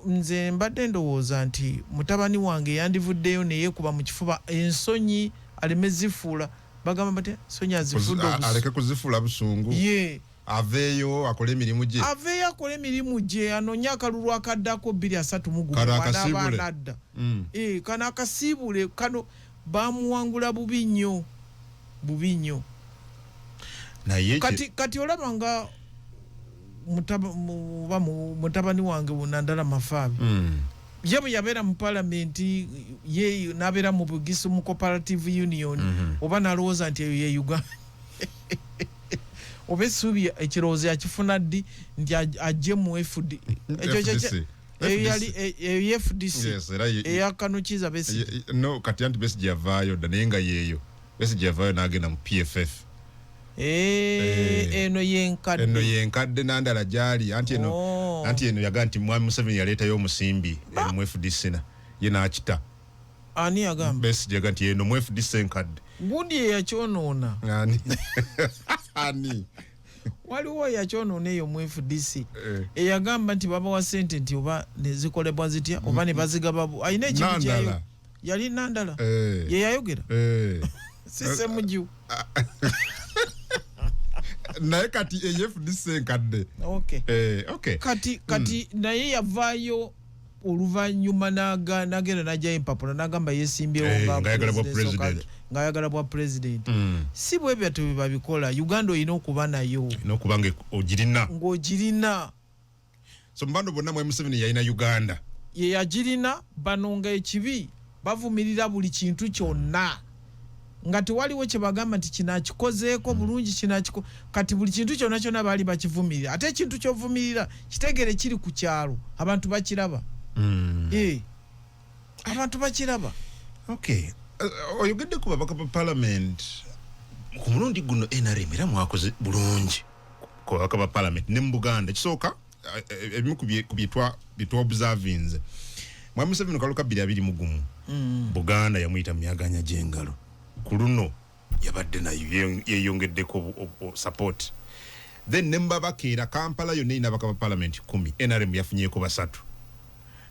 [SPEAKER 2] nze mbadde ndowooza nti mutabani wange yandivuddeyo neyeekuba mu kifuba ensonyi aleme zifuula bagamba bati ensonyi azifudde aleke kuzifuula busungu aveeyo akole emirimu gye anoonye akalulu akaddako 233 nadda kano akasiibule kano bamuwangula bubi nnyo kati olaba nga mutabani wange Nandala Mafaabi ye bwe yabeera mu palamenti ye n'abeera mu Bugisu mu cooperative union oba nalowooza nti eyo ye Uganda oba essuubi ekirowoozo yakifuna ddi nti ajje mu FD eyo FDC eya Kanukiza Besigye kati anti Besigye yavaayo dda naye nga yeeyo Besigye yavaayo n'agenda mu PFF
[SPEAKER 1] eno
[SPEAKER 2] yenkadde Nandala gyali anti eno yaga nti Mwami Museveni yaleetayo omusimbi mu FDC ye n'akita
[SPEAKER 1] ani yagamba
[SPEAKER 2] Besigye yaga nti eno mu FDC enkadde
[SPEAKER 1] gundi eyakyonoona
[SPEAKER 2] ani
[SPEAKER 1] waliwo yakyonoona eyo mu FDC eyagamba nti babawa sente nti oba nezikolebwa zitya oba ne bazigaba ayina ekintu kyayo yali Nandala ye yayogera sisemuju
[SPEAKER 2] naye kati FDC enkadde
[SPEAKER 1] kati naye yavaayo oluvannyuma n'agenda n'ajjayo empapula n'agamba yeesimbyewo ng'ayagala bwa president si bwe byatyo bye babikola Uganda olina okuba nayo
[SPEAKER 2] n'okuba ng'ogirina so mbando bonna Mwami Museveni yalina Uganda
[SPEAKER 1] ye yagirina bano nga ekibi bavumirira buli kintu kyonna nga tewaliwo kye bagamba nti kinakikozeeko bulungi kati buli kintu kyonna kyonna baali bakivumirira ate ekintu kyovumirira kitegere kiri ku kyalo abantu bakiraba abantu bakiraba.
[SPEAKER 2] Okay, oyogedde ku babaka ba parliament ku mulundi guno NRM era mwakoze bulungi ku babaka ba parliament ne mu Buganda kisooka ebimu ku byetwa observings Mwami Museveni kaluka 2021 Buganda yamuyita myaganya gy'engalo ku luno yabadde nayo yeyongeddeko support then nemba bakeera Kampala yonna ina bakaba parliament 10 NRM yafunyeeko basatu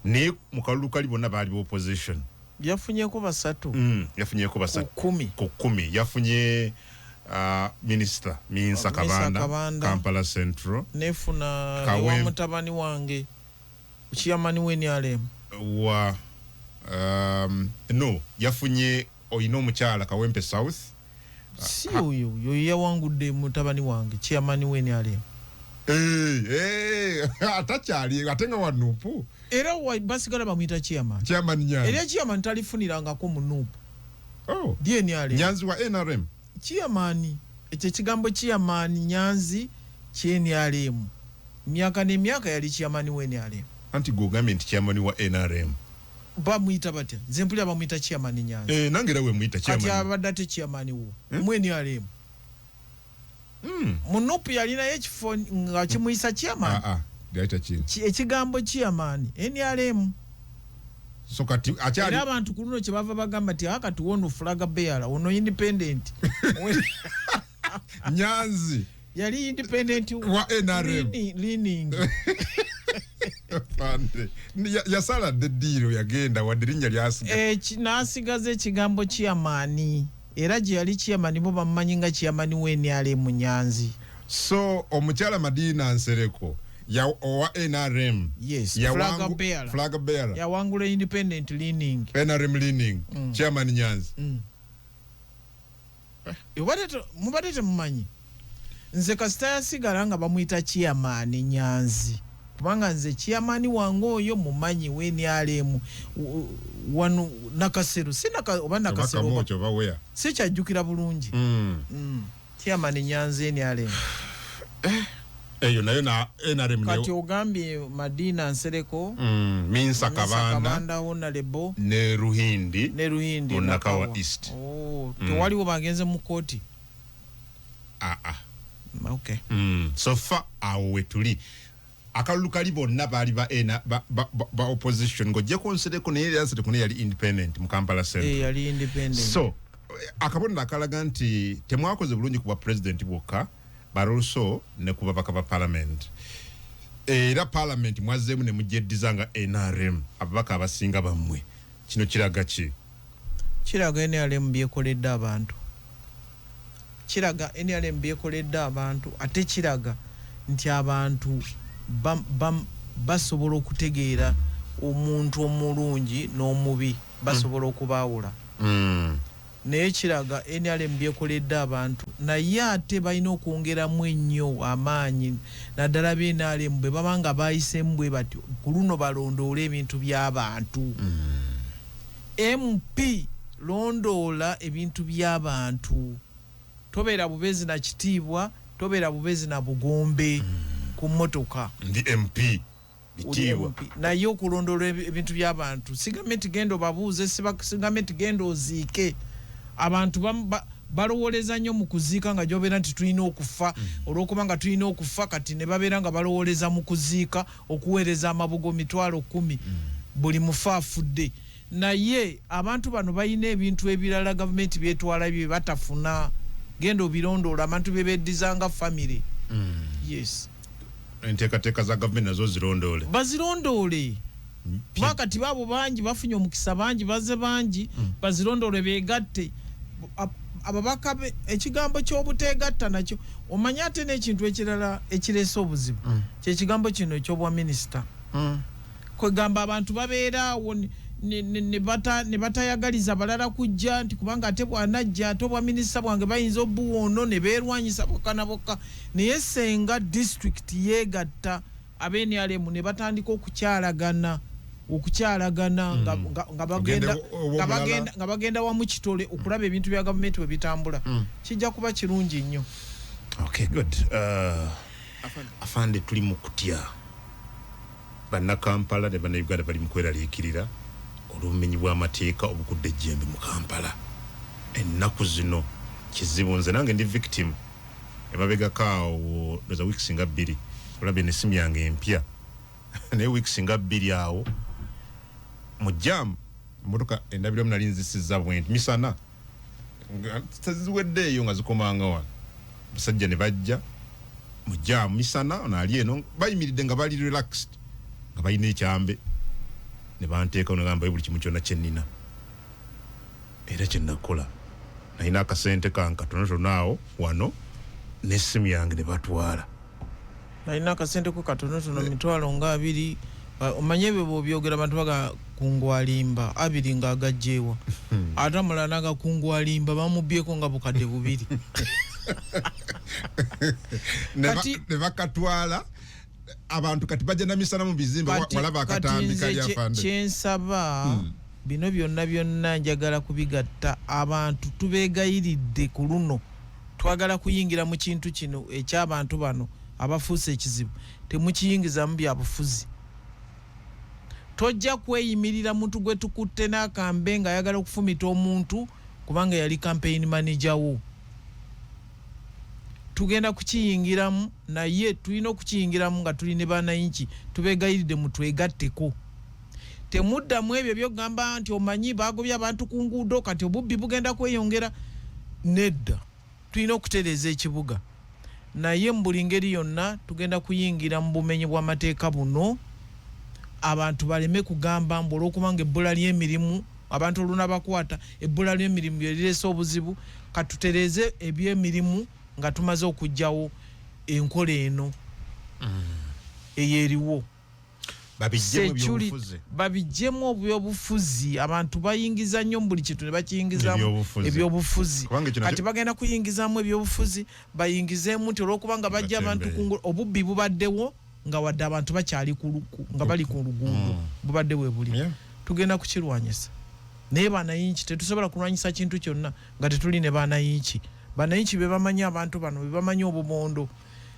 [SPEAKER 2] ne mukalulu kali bonna baali opposition
[SPEAKER 1] yafunyeeko basatu
[SPEAKER 2] yafunyeeko basatu ku 10 yafunye minister Minsa Kabanda Kampala Central
[SPEAKER 1] nefuna wa mutabani wange chairman w'NRM
[SPEAKER 2] wa no yafunye oyina omukyala Kawempe South
[SPEAKER 1] si oyo yawangudde mutabani wange chairman w'NRM
[SPEAKER 2] atakyali atenga wanupu
[SPEAKER 1] era basigala bamuyita chairman
[SPEAKER 2] Nyanzi
[SPEAKER 1] era chairman talifunirangako mu nupu
[SPEAKER 2] NRM Nyanzi wa NRM
[SPEAKER 1] chairman ekyo kigambo chairman Nyanzi NRM myaka n'emyaka yali chairman w'NRM
[SPEAKER 2] anti government chairman wa NRM
[SPEAKER 1] bamuyita batya nze mpulira bamuyita chairman Nyanzi
[SPEAKER 2] nange era we muyita chairman
[SPEAKER 1] kati abadde ate chairman wo mu NRM munupu yalinayo ekifo nga kimuyisa chairman ekigambo chairman NRM
[SPEAKER 2] so kati akyali
[SPEAKER 1] era abantu ku luno kye bava bagamba nti kati wono flag bearer ono independent
[SPEAKER 2] Nyanzi
[SPEAKER 1] yali independent
[SPEAKER 2] wa NRM
[SPEAKER 1] leaning
[SPEAKER 2] Fande yasala de deal yagenda wadirinya lyasiga
[SPEAKER 1] nasigaze ekigambo chairman era gye yali chairman bo bamanyi nga chairman w'NRM Nyanzi
[SPEAKER 2] so omukyala Madina Nsereko ya owa NRM
[SPEAKER 1] yes flag bearer ya wangula independent leaning
[SPEAKER 2] NRM leaning chairman Nyanzi
[SPEAKER 1] mubadete mumanyi nze kasita yasigala nga bamuyita chairman Nyanzi kubanga nze chairman wange oyo mumanyi w'NRM wano Nakasero oba Nakasero si kyajjukira bulungi chairman Nyanzi NRM
[SPEAKER 2] eyo nayo na NRM
[SPEAKER 1] kati ogambye Madina Nsereko
[SPEAKER 2] Minsa Kabanda
[SPEAKER 1] Honorable
[SPEAKER 2] ne Ruhindi
[SPEAKER 1] Nakawa
[SPEAKER 2] East
[SPEAKER 1] tewaliwo bagenze mu kooti okay
[SPEAKER 2] so far awo wetuli akalulu kali bonna baali ba opposition ng'ojjeko Nsereko naye Nsereko yali independent mu Kampala Central
[SPEAKER 1] yali independent
[SPEAKER 2] so akabonero akalaga nti temwakoze bulungi kuba president bwokka baruso ne kuba bakaba parliament era parliament mwazeemu ne mujjeddiza nga NRM ababaka abasinga bammwe kino kiraga ki
[SPEAKER 1] kiraga NRM byekoledde abantu ate kiraga nti abantu basobola okutegeera omuntu omulungi n'omubi basobola okubaawula naye kiraga NRM byekoledde abantu naye ate balina okwongeramu ennyo amaanyi naddala NRM bwe baba nga bayisemu bwe batyo ku luno balondoola ebintu by'abantu MP londoola ebintu by'abantu tobeera bubezi na kitiibwa tobeera bubezi na bugombe ku mmotoka
[SPEAKER 2] ndi MP
[SPEAKER 1] naye okulondoola ebintu by'abantu sigamenti genda obabuuze sigamenti genda oziike abantu balowoleza nnyo mu kuziika nga gyobeera nti tulina okufa olw'okuba nga tulina okufa kati ne babeera nga balowoleza mu kuziika okuweereza amabugo 10,000 buli mufa afudde naye abantu bano balina ebintu ebirala gavumenti byetwala bye batafuna genda obirondoola abantu bebeddizanga family yes
[SPEAKER 2] enteekateeka za gavumenti nazo zirondoole
[SPEAKER 1] bazirondoole wakati baabo bangi bafunye omukisa bangi baze bangi bazirondoole beegatte ababaka ekigambo ky'obuteegatta nakyo omanya ate n'ekintu ekirala ekireese obuzibu kyekigambo kino eky'obwa minisita kwegamba abantu babeeraawo ne batayagaliza balala kujja nti kubanga ate bwanajja ate obwa minisita bwange bayinza obuwoono ne beerwanyisa bokka na bokka naye senga disitulikiti yeegatta ab'NRM ne batandika okukyalagana okukyalagana nga bagenda wamu kitole okulaba ebintu bya gavumenti bwe bitambula kijja kuba kirungi nnyo.
[SPEAKER 2] Okay, good. Afande tuli mu kutya bannakampala ne bannayuganda bali mu kweraliikirira olw'obumenyi bw'amateeka obukudde ejjembe mu Kampala. Ennaku zino kizibu, nze nange ndi victim emabegako awo doza weeks nga 2 olabye n'essimu yange empya naye weeks nga 2 awo mu jam emmotoka endabiramu nali nzisizza bwenti misana taziweddeeyo nga zikomanga wano basajja ne bajja mu jam misana naali eno bayimiridde nga bali relaxed nga balina ekyambe ne banteeka nogamba buli kimu kyonna kyennina era kyennakola nalina akasente kanka tonotono awo wano n'essimu yange ne batwala.
[SPEAKER 1] Nalina akasente ko katonotono mitwalo nga 2 omanye bwe bobyogera abantu baga kungwalimba 2 nga agajjeewa ate mulala naga kungwalimba bamubyeko nga bukadde 2
[SPEAKER 2] ne bakatwala abantu kati bajja na misana mu bizimba walaba akatambi kali afande.
[SPEAKER 1] Kyensaba bino byonna njagala kubigatta abantu tubeegayiridde ku luno twagala kuyingira mu kintu kino eky'abantu bano abafuuse ekizibu temukiyingizamu byabufuzi. Tojja kweyimirira muntu gwe tukutte n'akambe nga ayagala okufumita omuntu kubanga yali campaign manager wo. Tugenda kukiyingiramu naye tulina okukiyingiramu nga tuli ne bananchi tubeegayiridde mutwegatteko. Temuddamu ebyo byogamba nti omanyi bagobya abantu ku nguudo kati obubbi bugenda kweyongera. Nedda, tulina okutereeza ekibuga naye mu buli ngeri yonna tugenda kuyingira mu bumenyi bw'amateeka buno abantu baleme kugamba mbu olw'okubanga ebbula ly'emirimu abantu oluna bakwata ebbula ly'emirimu lyerireese obuzibu katutereeze eby'emirimu nga tumaze okujjawo enkola eno eyeeriwo. Babijjemu obyobufuzi abantu bayingiza nnyo buli kintu ne bakiyingizamu ebyobufuzi kati bagenda kuyingizamu ebyobufuzi bayingizeemu nti olw'okubanga bajja abantu kungulu obubbi bubaddewo nga wadde abantu bakyali nga bali ku luguudo bubadde bwe buli tugenda kukirwanyisa naye banayinki tetusobola kulwanyisa kintu kyonna nga tetuli ne banayinki. Banayinki be bamanyi abantu bano be bamanyi obubondo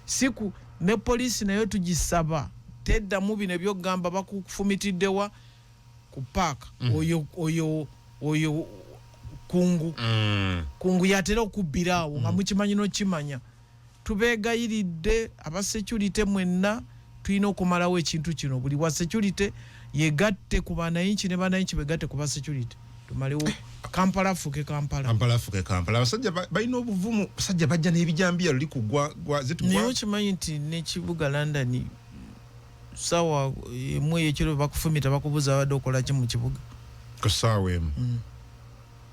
[SPEAKER 1] siku ne poliisi nayo tugisaba teddamu bino byogamba bakufumitiddewa ku paaka oyo kungu yatera okubbiraawo nga mukimanyi n'okimanya. Tubeegayiridde abasecurity mwenna tulina okumalawo ekintu kino buli wa security yegatte ku banayinki ne banayinki begatte ku basecurity tumalewo Kampala afuke Kampala. Abasajja
[SPEAKER 2] balina obuvumu basajja bajja n'ebijambiya luli kugwa zitugwa.
[SPEAKER 1] Naye okimanyi nti n'ekibuga London sawa emwe yekiro bakufumita bakubuza wadde okola ki mu kibuga
[SPEAKER 2] kusaawa emu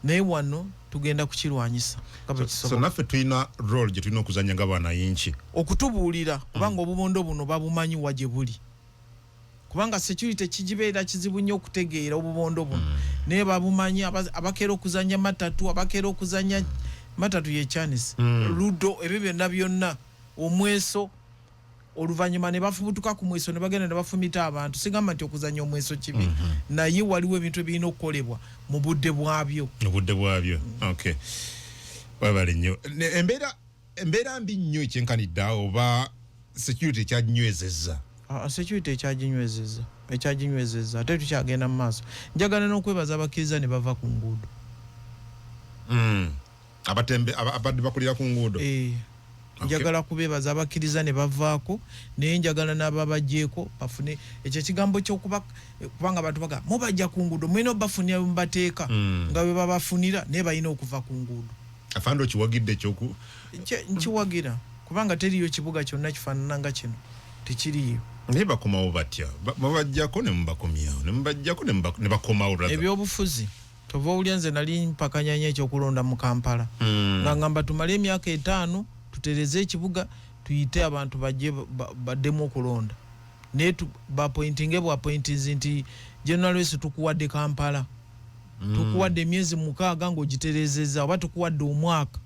[SPEAKER 1] naye wano tugenda kukirwanyisa.
[SPEAKER 2] So naffe tulina role gye tulina okuzanya nga banayinki
[SPEAKER 1] okutubuulira kubanga obubondo buno babumanyi wa gye buli kubanga security kigibeera kizibu nnyo okutegeera obubondo buno naye babumanyi abakeera okuzanya matatu abakeera okuzanya matatu ye Chinese ludo ebyo byonna omweso oluvannyuma ne bafubutuka ku mweso ne bagenda ne bafumita abantu sigamba nti okuzanya omweso kibi naye waliwo ebintu ebirina okukolebwa mu budde bwabyo.
[SPEAKER 2] Okay, wabale nnyo embeera mbi nnyo ekyenkanidde oba security ekyaginywezezza.
[SPEAKER 1] Security ekyaginywezezza ate tukyagenda mu maaso. Njagala n'okwebaza abakkiriza ne bava ku nguudo
[SPEAKER 2] abadde bakulira ku nguudo.
[SPEAKER 1] Njagala kubebaza abakkiriza ne bavaako naye njagala n'ababajjeeko bafune ekyo ekigambo kubanga abantu baga mubajja ku nguudo mulina obafunira mu bateeka nga bwe babafunira naye balina okuva ku nguudo.
[SPEAKER 2] Afande okiwagidde ekyoku
[SPEAKER 1] nkiwagira kubanga teriyo kibuga kyonna kifaanana nga kino tekiriyo.
[SPEAKER 2] Naye bakomawo batya mubajjako ne mubakomyawo ne mubajjako ne bakomawo.
[SPEAKER 1] Ebyobufuzi tova owulya nze nali mpakanyanya ekyokulonda mu Kampala nga ngamba tumale emyaka 5 tutereze ekibuga tuyite abantu bajje baddemu okulonda naye bapointinge bwapointinzi nti General Race tukuwadde Kampala tukuwadde emyezi 6 ng'ogiterezeza oba tukuwadde omwaka.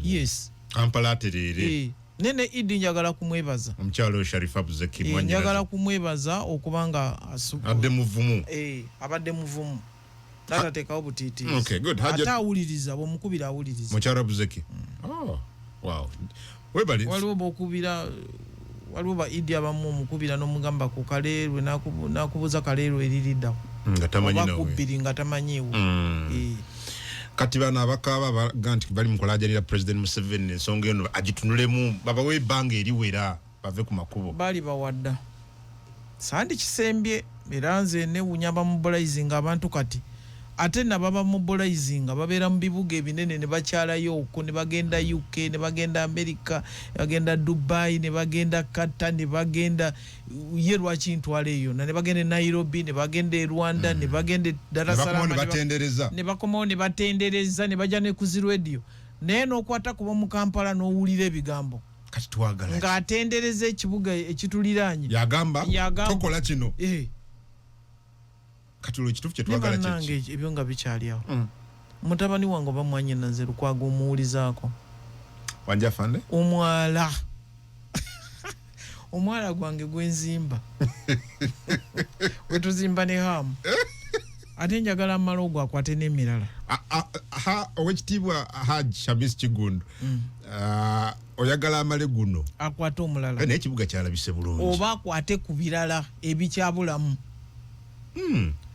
[SPEAKER 1] Yes,
[SPEAKER 2] Kampala aterere
[SPEAKER 1] nene Idi njagala kumwebaza
[SPEAKER 2] omukyalo Sharifa Buzeki Mwanyirazi
[SPEAKER 1] njagala kumwebaza okubanga
[SPEAKER 2] abadde muvumu
[SPEAKER 1] abadde muvumu tatateekawo butiiti
[SPEAKER 2] okay good
[SPEAKER 1] ate awuliriza bw'omukubira awuliriza
[SPEAKER 2] mukyalo Buzeki oh wow webali
[SPEAKER 1] waliwo b'okubira waliwo ba Idi abamu omukubira n'omugamba ku Kaleerwe n'akubuza Kaleerwe eririddawo
[SPEAKER 2] nga tamanyi nawe
[SPEAKER 1] oba nga tamanyiwo
[SPEAKER 2] kati bano abakaaba baga nti bali mu kulaajanira President Museveni ensonga eno agitunulemu babawe ebbanga eriwera bave ku makubo
[SPEAKER 1] bali bawadda sandi kisembye era nze newunya bamobilizing abantu kati ate nababa mobilizing babeera mu bibuga ebinene ne bakyalayo okwo ne bagenda UK ne bagenda America ne bagenda Dubai ne bagenda Qatar ne bagenda ye lwaki ntwala eyo ne bagenda Nairobi ne bagenda Rwanda ne bagenda Dar es Salaam ne bakomawo ne batendereza ne bajja ne ku radio naye n'okwata kuba mu Kampala n'owulira ebigambo
[SPEAKER 2] kati twagala
[SPEAKER 1] ng'atendereza ekibuga ekituliraanye
[SPEAKER 2] yagamba tokola kino katulo kitufu kye twagala
[SPEAKER 1] nange ebyo nga bikyali awo mutabani wange bamwanye nanze Lukwago omuwulizaako
[SPEAKER 2] wanja fande
[SPEAKER 1] omwala gwange gwenzimba wetuzimba ne hamu ate njagala mmala ogwo akwate n'emirala
[SPEAKER 2] owekitiibwa Hajj Shamis Kigundu oyagala amale guno
[SPEAKER 1] akwate omulala
[SPEAKER 2] naye ekibuga kyalabise bulungi
[SPEAKER 1] oba akwate ku birala ebikyabulamu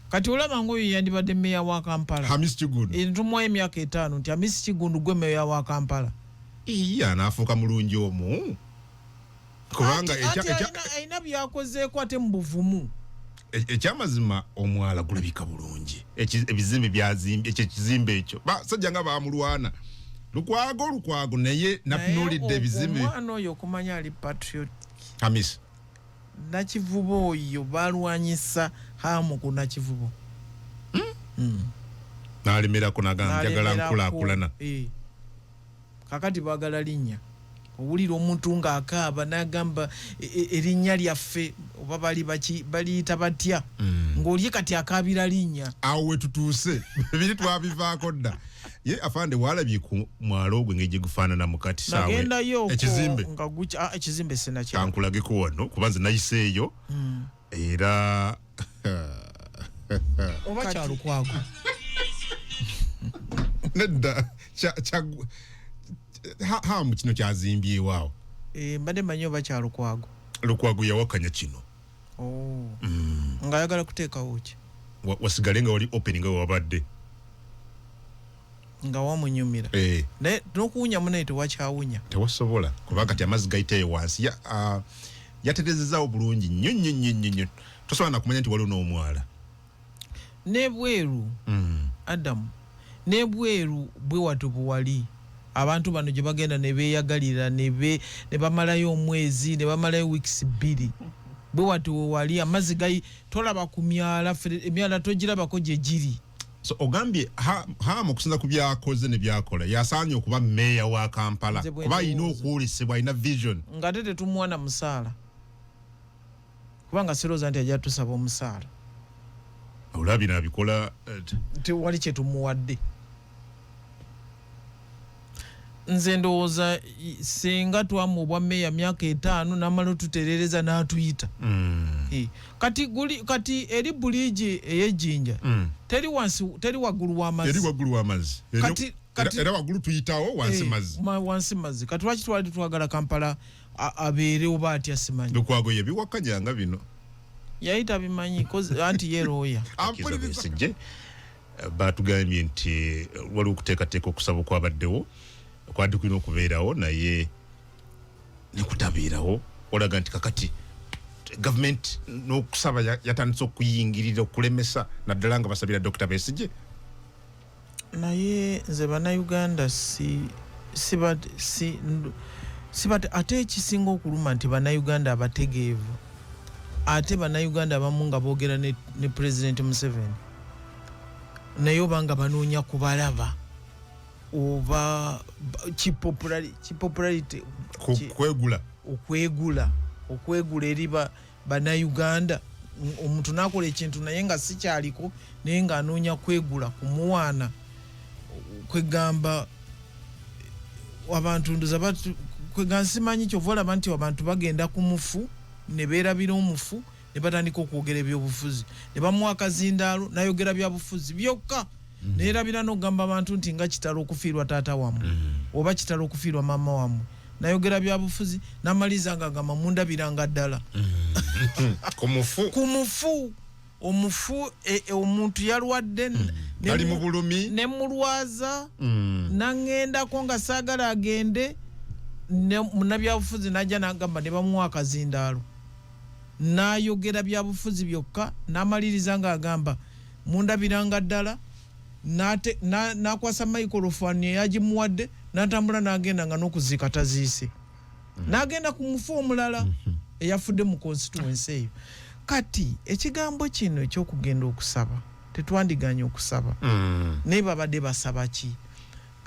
[SPEAKER 1] kati olaba ngoyo yandibadde meya wa Kampala
[SPEAKER 2] Hamis Kigundu
[SPEAKER 1] entumwa emyaka 5 nti Hamis Kigundu gwe meya wa Kampala
[SPEAKER 2] anaafuuka mulungi omu kubanga
[SPEAKER 1] ayina byakozeeko ate mu buvumu
[SPEAKER 2] ekyamazima omwala gulabika bulungi ebizimbe byazimbye ekizimbe ekyo basajja nga bamulwana Lukwago naye natunulidde ebizimbe
[SPEAKER 1] omwana oyo okumanya ali patriot
[SPEAKER 2] Hamis
[SPEAKER 1] nakivubo oyo balwanyisa hamu ku nakivubo
[SPEAKER 2] n'alemerako njagala nkulaakulana
[SPEAKER 1] kakati baagala linnya owulira omuntu ng'akaaba n'agamba erinnya lyaffe oba baliyita batya ng'oli kati akaabira linnya
[SPEAKER 2] awo wetutuuse biri twabivaako dda ye afande walabye ku mwalo ogwe ng'egye gufaanana mu kati saawe ekizimbe kankulageko wano kuba nze nayiseeyo era
[SPEAKER 1] oba kyalukwago
[SPEAKER 2] nedda hamu kino kyazimbyewo
[SPEAKER 1] mbadde manyi oba
[SPEAKER 2] Lukwago yawakanya kino
[SPEAKER 1] ng'ayagala kuteekawo ki
[SPEAKER 2] wasigale nga wali opening nga wabadde
[SPEAKER 1] nga wamunyumira naye n'okuwunyamu naye tewakyawunya
[SPEAKER 2] tewasobola kuba kati amazzi gayitayo wansi yaterezezaawo bulungi nnyo tosobola nakumanya nti waliwo n'omwala
[SPEAKER 1] n'ebweru Adamu n'ebweru bwe watu bwewali abantu bano gye bagenda ne beeyagalira ne bamalayo omwezi ne bamalayo weeks 2 bwe watu wewali amazzi tolaba ku myala emyala togirabako gye giri
[SPEAKER 2] so ogambye hamu okusinza ku byakoze ne byakola yasaanye okuba meeya wa Kampala kuba alina okwolesebwa alina vision
[SPEAKER 1] nga te tetumuwana musaala kubanga sirooza nti ajja tusaba omusaala
[SPEAKER 2] olabina abikola
[SPEAKER 1] tewali kye tumuwadde nze ndowooza singa twamu obwa meeya myaka 5 n'amala tuterereza n'atuyita kati eri buliji ey'ejjinja teri waggulu w'amazzi
[SPEAKER 2] era waggulu tuyitawo
[SPEAKER 1] wansi mazzi kati lwaki twali twagala Kampala abeere oba atya simanyi
[SPEAKER 2] Lukwago yebiwakanyanga bino
[SPEAKER 1] yayita bimanyi anti yerooya
[SPEAKER 2] batugambye nti waliwo okuteekateeka okusaba okwabaddewo kwadi kulina okubeerawo naye nekutabeerawo olaga nti kakati gavumenti n'okusaba yatandise okuyingirira okulemesa naddala nga basabira Dr. Besigye
[SPEAKER 1] naye nze bannayuganda ate ekisinga okuluma nti bannayuganda abategeevu ate bannayuganda abamu nga boogera ne President Museveni naye oba nga banoonya kubalaba oba kipopularity okwegula eri bannayuganda omuntu nakola ekintu naye nga si kyaliko naye nga anoonya kwegula kumuwaana kwegamba abantu ndoza simanyi kyova olaba nti abantu bagenda ku mufu ne beerabira omufu ne batandika okwogera ebyobufuzi ne bamuwa akazindaalo nayogera byabufuzi byokka neerabira n'okugamba abantu nti nga kitalo okufiirwa taata wammwe oba kitalo okufiirwa maama wammwe nayogera byabufuzi n'amaliza ng'agamba mundabiranga ddala
[SPEAKER 2] ku mufu
[SPEAKER 1] omufu omuntu yalwadde
[SPEAKER 2] ali mu bulumi
[SPEAKER 1] ne mulwaza nang'endako nga saagala agende munnabyabufuzi n'ajja n'agamba ne bamuwa akazindaalo n'ayogera byabufuzi byokka n'amaliriza ng'agamba mundabiranga ddala n'akwasa microphone eyagimuwadde n'atambula n'agenda nga n'okuziika taziise n'agenda ku mufu omulala eyafudde mu constituency eyo. Kati ekigambo kino ekyokugenda okusaba tetwandiganye okusaba naye babadde basaba ki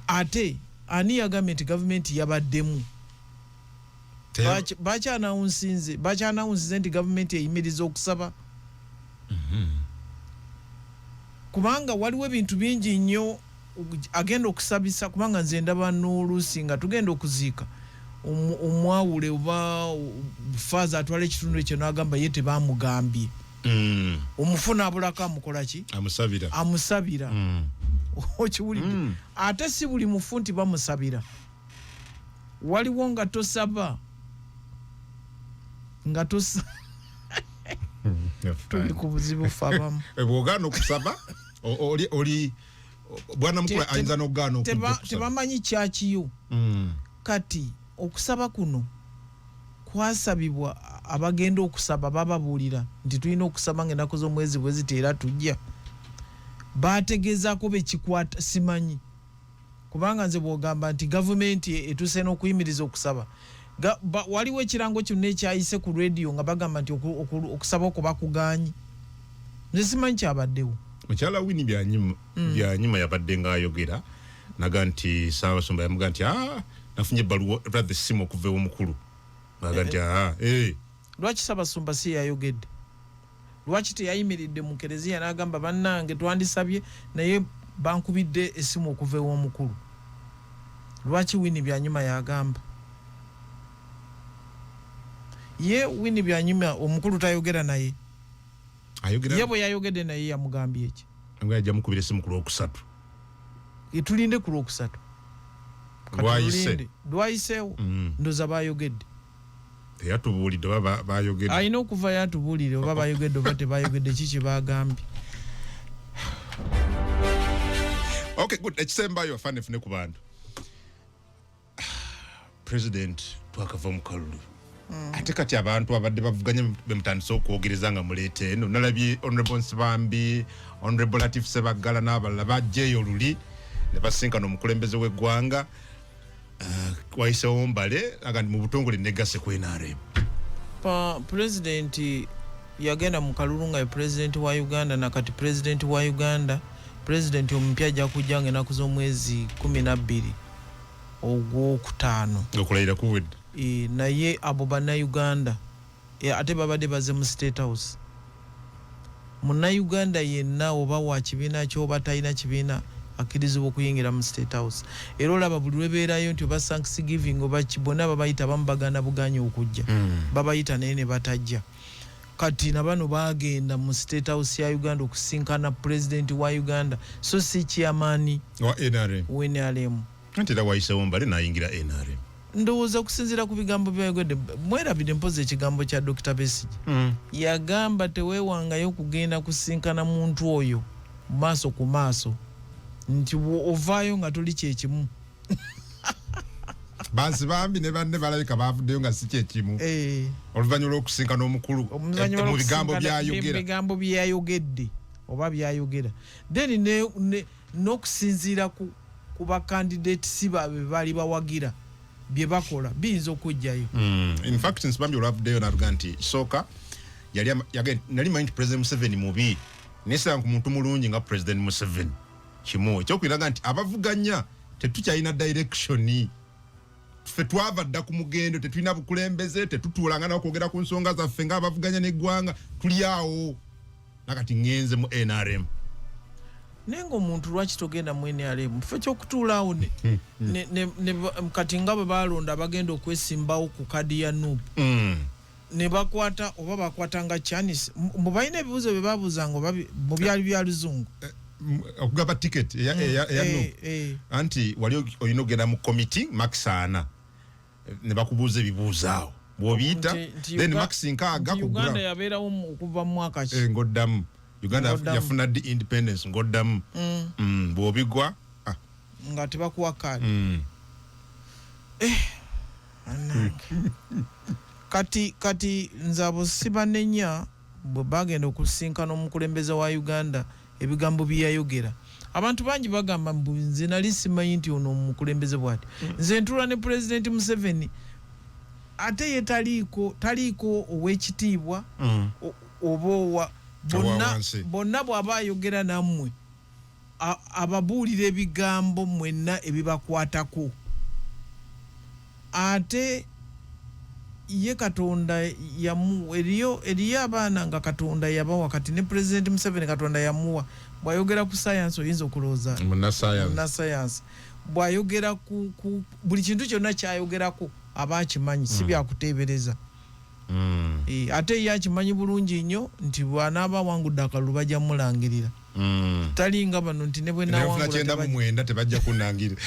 [SPEAKER 1] ate ani yagambye nti gavumenti yabaddemu bakyanawunsinze nti gavumenti eyimiriza okusaba kubanga waliwo ebintu bingi nnyo agenda okusabisa kubanga nze ndaba n'oluusi nga tugenda okuziika omwawule oba faaza atwala ekitundu ekyo n'agamba ye tebamugambye omufu n'abulako amukola ki amusabira okiwulidde ate si buli mufu nti bamusabira waliwo nga tosaba nga tuli ku buzibu fe abamu
[SPEAKER 2] bw'ogaana okusaba oli bwana mukulu ayinza n'okugaana okujja
[SPEAKER 1] tebamanyi kyakiyo kati okusaba kuno kwasabibwa abagenda okusaba bababuulira nti tulina okusaba ng'ennaku z'omwezi bwe ziteera tujja baategeezaako bekikwata simanyi kubanga nze bw'ogamba nti gavumenti etuuse n'okuyimiriza okusaba waliwo ekirango kyonna ekyayise ku radio nga bagamba nti okusaba okwo bakuganye nze simanyi kyabaddewo
[SPEAKER 2] mukyala Winnie byanyuma yabadde ng'ayogera naga nti Ssaabasumba yamuga nti nafunye ebbaluwa brother simu okuva ew'omukulu naga nti
[SPEAKER 1] lwaki Ssaabasumba si yayogedde lwaki teyayimiridde mu kereziya n'agamba bannange twandisabye naye bankubidde essimu okuva ew'omukulu lwaki Winnie byanyuma yagamba ye Winnie byanyuma omukulu tayogera naye ye bwe yayogedde naye yamugambye eki
[SPEAKER 2] nga yajja mukubira essimu ku lwokusatu
[SPEAKER 1] tulinde ku lwokusatu lwayiseewo ndoza bayogedde
[SPEAKER 2] teyatubuulidde oba bayogedde
[SPEAKER 1] alina okuva yatubuulire oba bayogedde oba tebayogedde ki kye bagambye.
[SPEAKER 2] Okay, good. Ekisembayo afanefune ku bantu president twakava mu kalulu ate kati abantu abadde bavuganya bemutandise okwogereza nga muleete eno nalabye honorable Nsibambi honorable Latif Sebagala n'abalala bajjeeyo oluli ne basinkana omukulembeze w'eggwanga wayisewo Mbale agandi mu butongole negase ku NRM
[SPEAKER 1] president yagenda mu kalulu nga president wa Uganda na kati president wa Uganda president omupya ajja kujja ng'ennaku z'omwezi 12 ogwokutaano
[SPEAKER 2] okulayira kuwedde
[SPEAKER 1] naye abo bannayuganda ate babadde baze mu State House munnayuganda yenna oba wa kibiina kyoba talina kibiina akkirizibwa okuyingira mu State House era olaba buli lwebeerayo nti oba Thanksgiving oba bonna babayita bamu baganda buganye okujja babayita naye ne batajja kati na bano bagenda mu State House ya Uganda okusinkana president wa Uganda so si chairman
[SPEAKER 2] wa NRM nti la wayisewo Mbale n'ayingira NRM
[SPEAKER 1] ndowooza okusinziira ku bigambo byayogedde mwerabidde mpozi ekigambo kya Dr. Besigye yagamba teweewangayo okugenda kusinkana muntu oyo maaso ku maaso nti ovaayo nga toli kyekimu
[SPEAKER 2] bansi bambi ne banne balabika bavuddeyo nga si kyekimu oluvannyuma lw'okusinkana omukulu mu bigambo
[SPEAKER 1] byayogedde oba byayogera then n'okusinziira ku bakandidate si babe bali bawagira bye bakola biyinza okujjayo
[SPEAKER 2] in fact Nsibambi olwavuddeyo n'avuga nti sooka nali manyi nti president Museveni mubi nesanga ku muntu mulungi nga president Museveni kimu ekyokwiraga nti abavuganya tetukyalina direction ffe twava dda ku mugendo tetulina bukulembeze tetutuulanga n'okwogera ku nsonga zaffe ng'abavuganya n'eggwanga tuli awo nakati ngenze mu NRM
[SPEAKER 1] nengo omuntu lwaki togenda mu NRM ffe ky'okutuulaawo kati nga bwe balonda bagenda okwesimbawo ku kadi ya NUP ne bakwata oba bakwatanga Chinese mu balina ebibuuzo bye babuuzanga oba mu byali bya luzungu
[SPEAKER 2] okugaba ticket ya NUP anti wali olina ogenda mu committee makisana ne bakubuuza ebibuuzo awo bw'obiyita then maxi nkaaga ku
[SPEAKER 1] Uganda yabeerawo okuva mu mwaka ki
[SPEAKER 2] ng'oddamu Uganda yafuna di independence ng'oddamu bw'obigwa
[SPEAKER 1] nga tebakuwa kaadi kati nzabo sibanenya bwe bagenda okusinkana omukulembeze wa Uganda ebigambo byayogera abantu bangi bagamba mbu nze nali simanyi nti ono omukulembeze bw'ati nze ntuula ne President Museveni ate ye taliiko ow'ekitiibwa oba bonna bw'aba ayogera nammwe ababuulira ebigambo mwenna ebibakwatako ate ye Katonda eriyo abaana nga Katonda yabawa kati ne President Museveni Katonda yamuwa bw'ayogera ku science oyinza okulooza munnasayansi bw'ayogera ku buli kintu kyonna ky'ayogerako aba akimanyi si byakuteebereza ate ye akimanyi bulungi nnyo nti bw'anaaba awangudde akalulu bajja mulangirira talinga bano nti ne bwe naawangula
[SPEAKER 2] tebajja kunangirira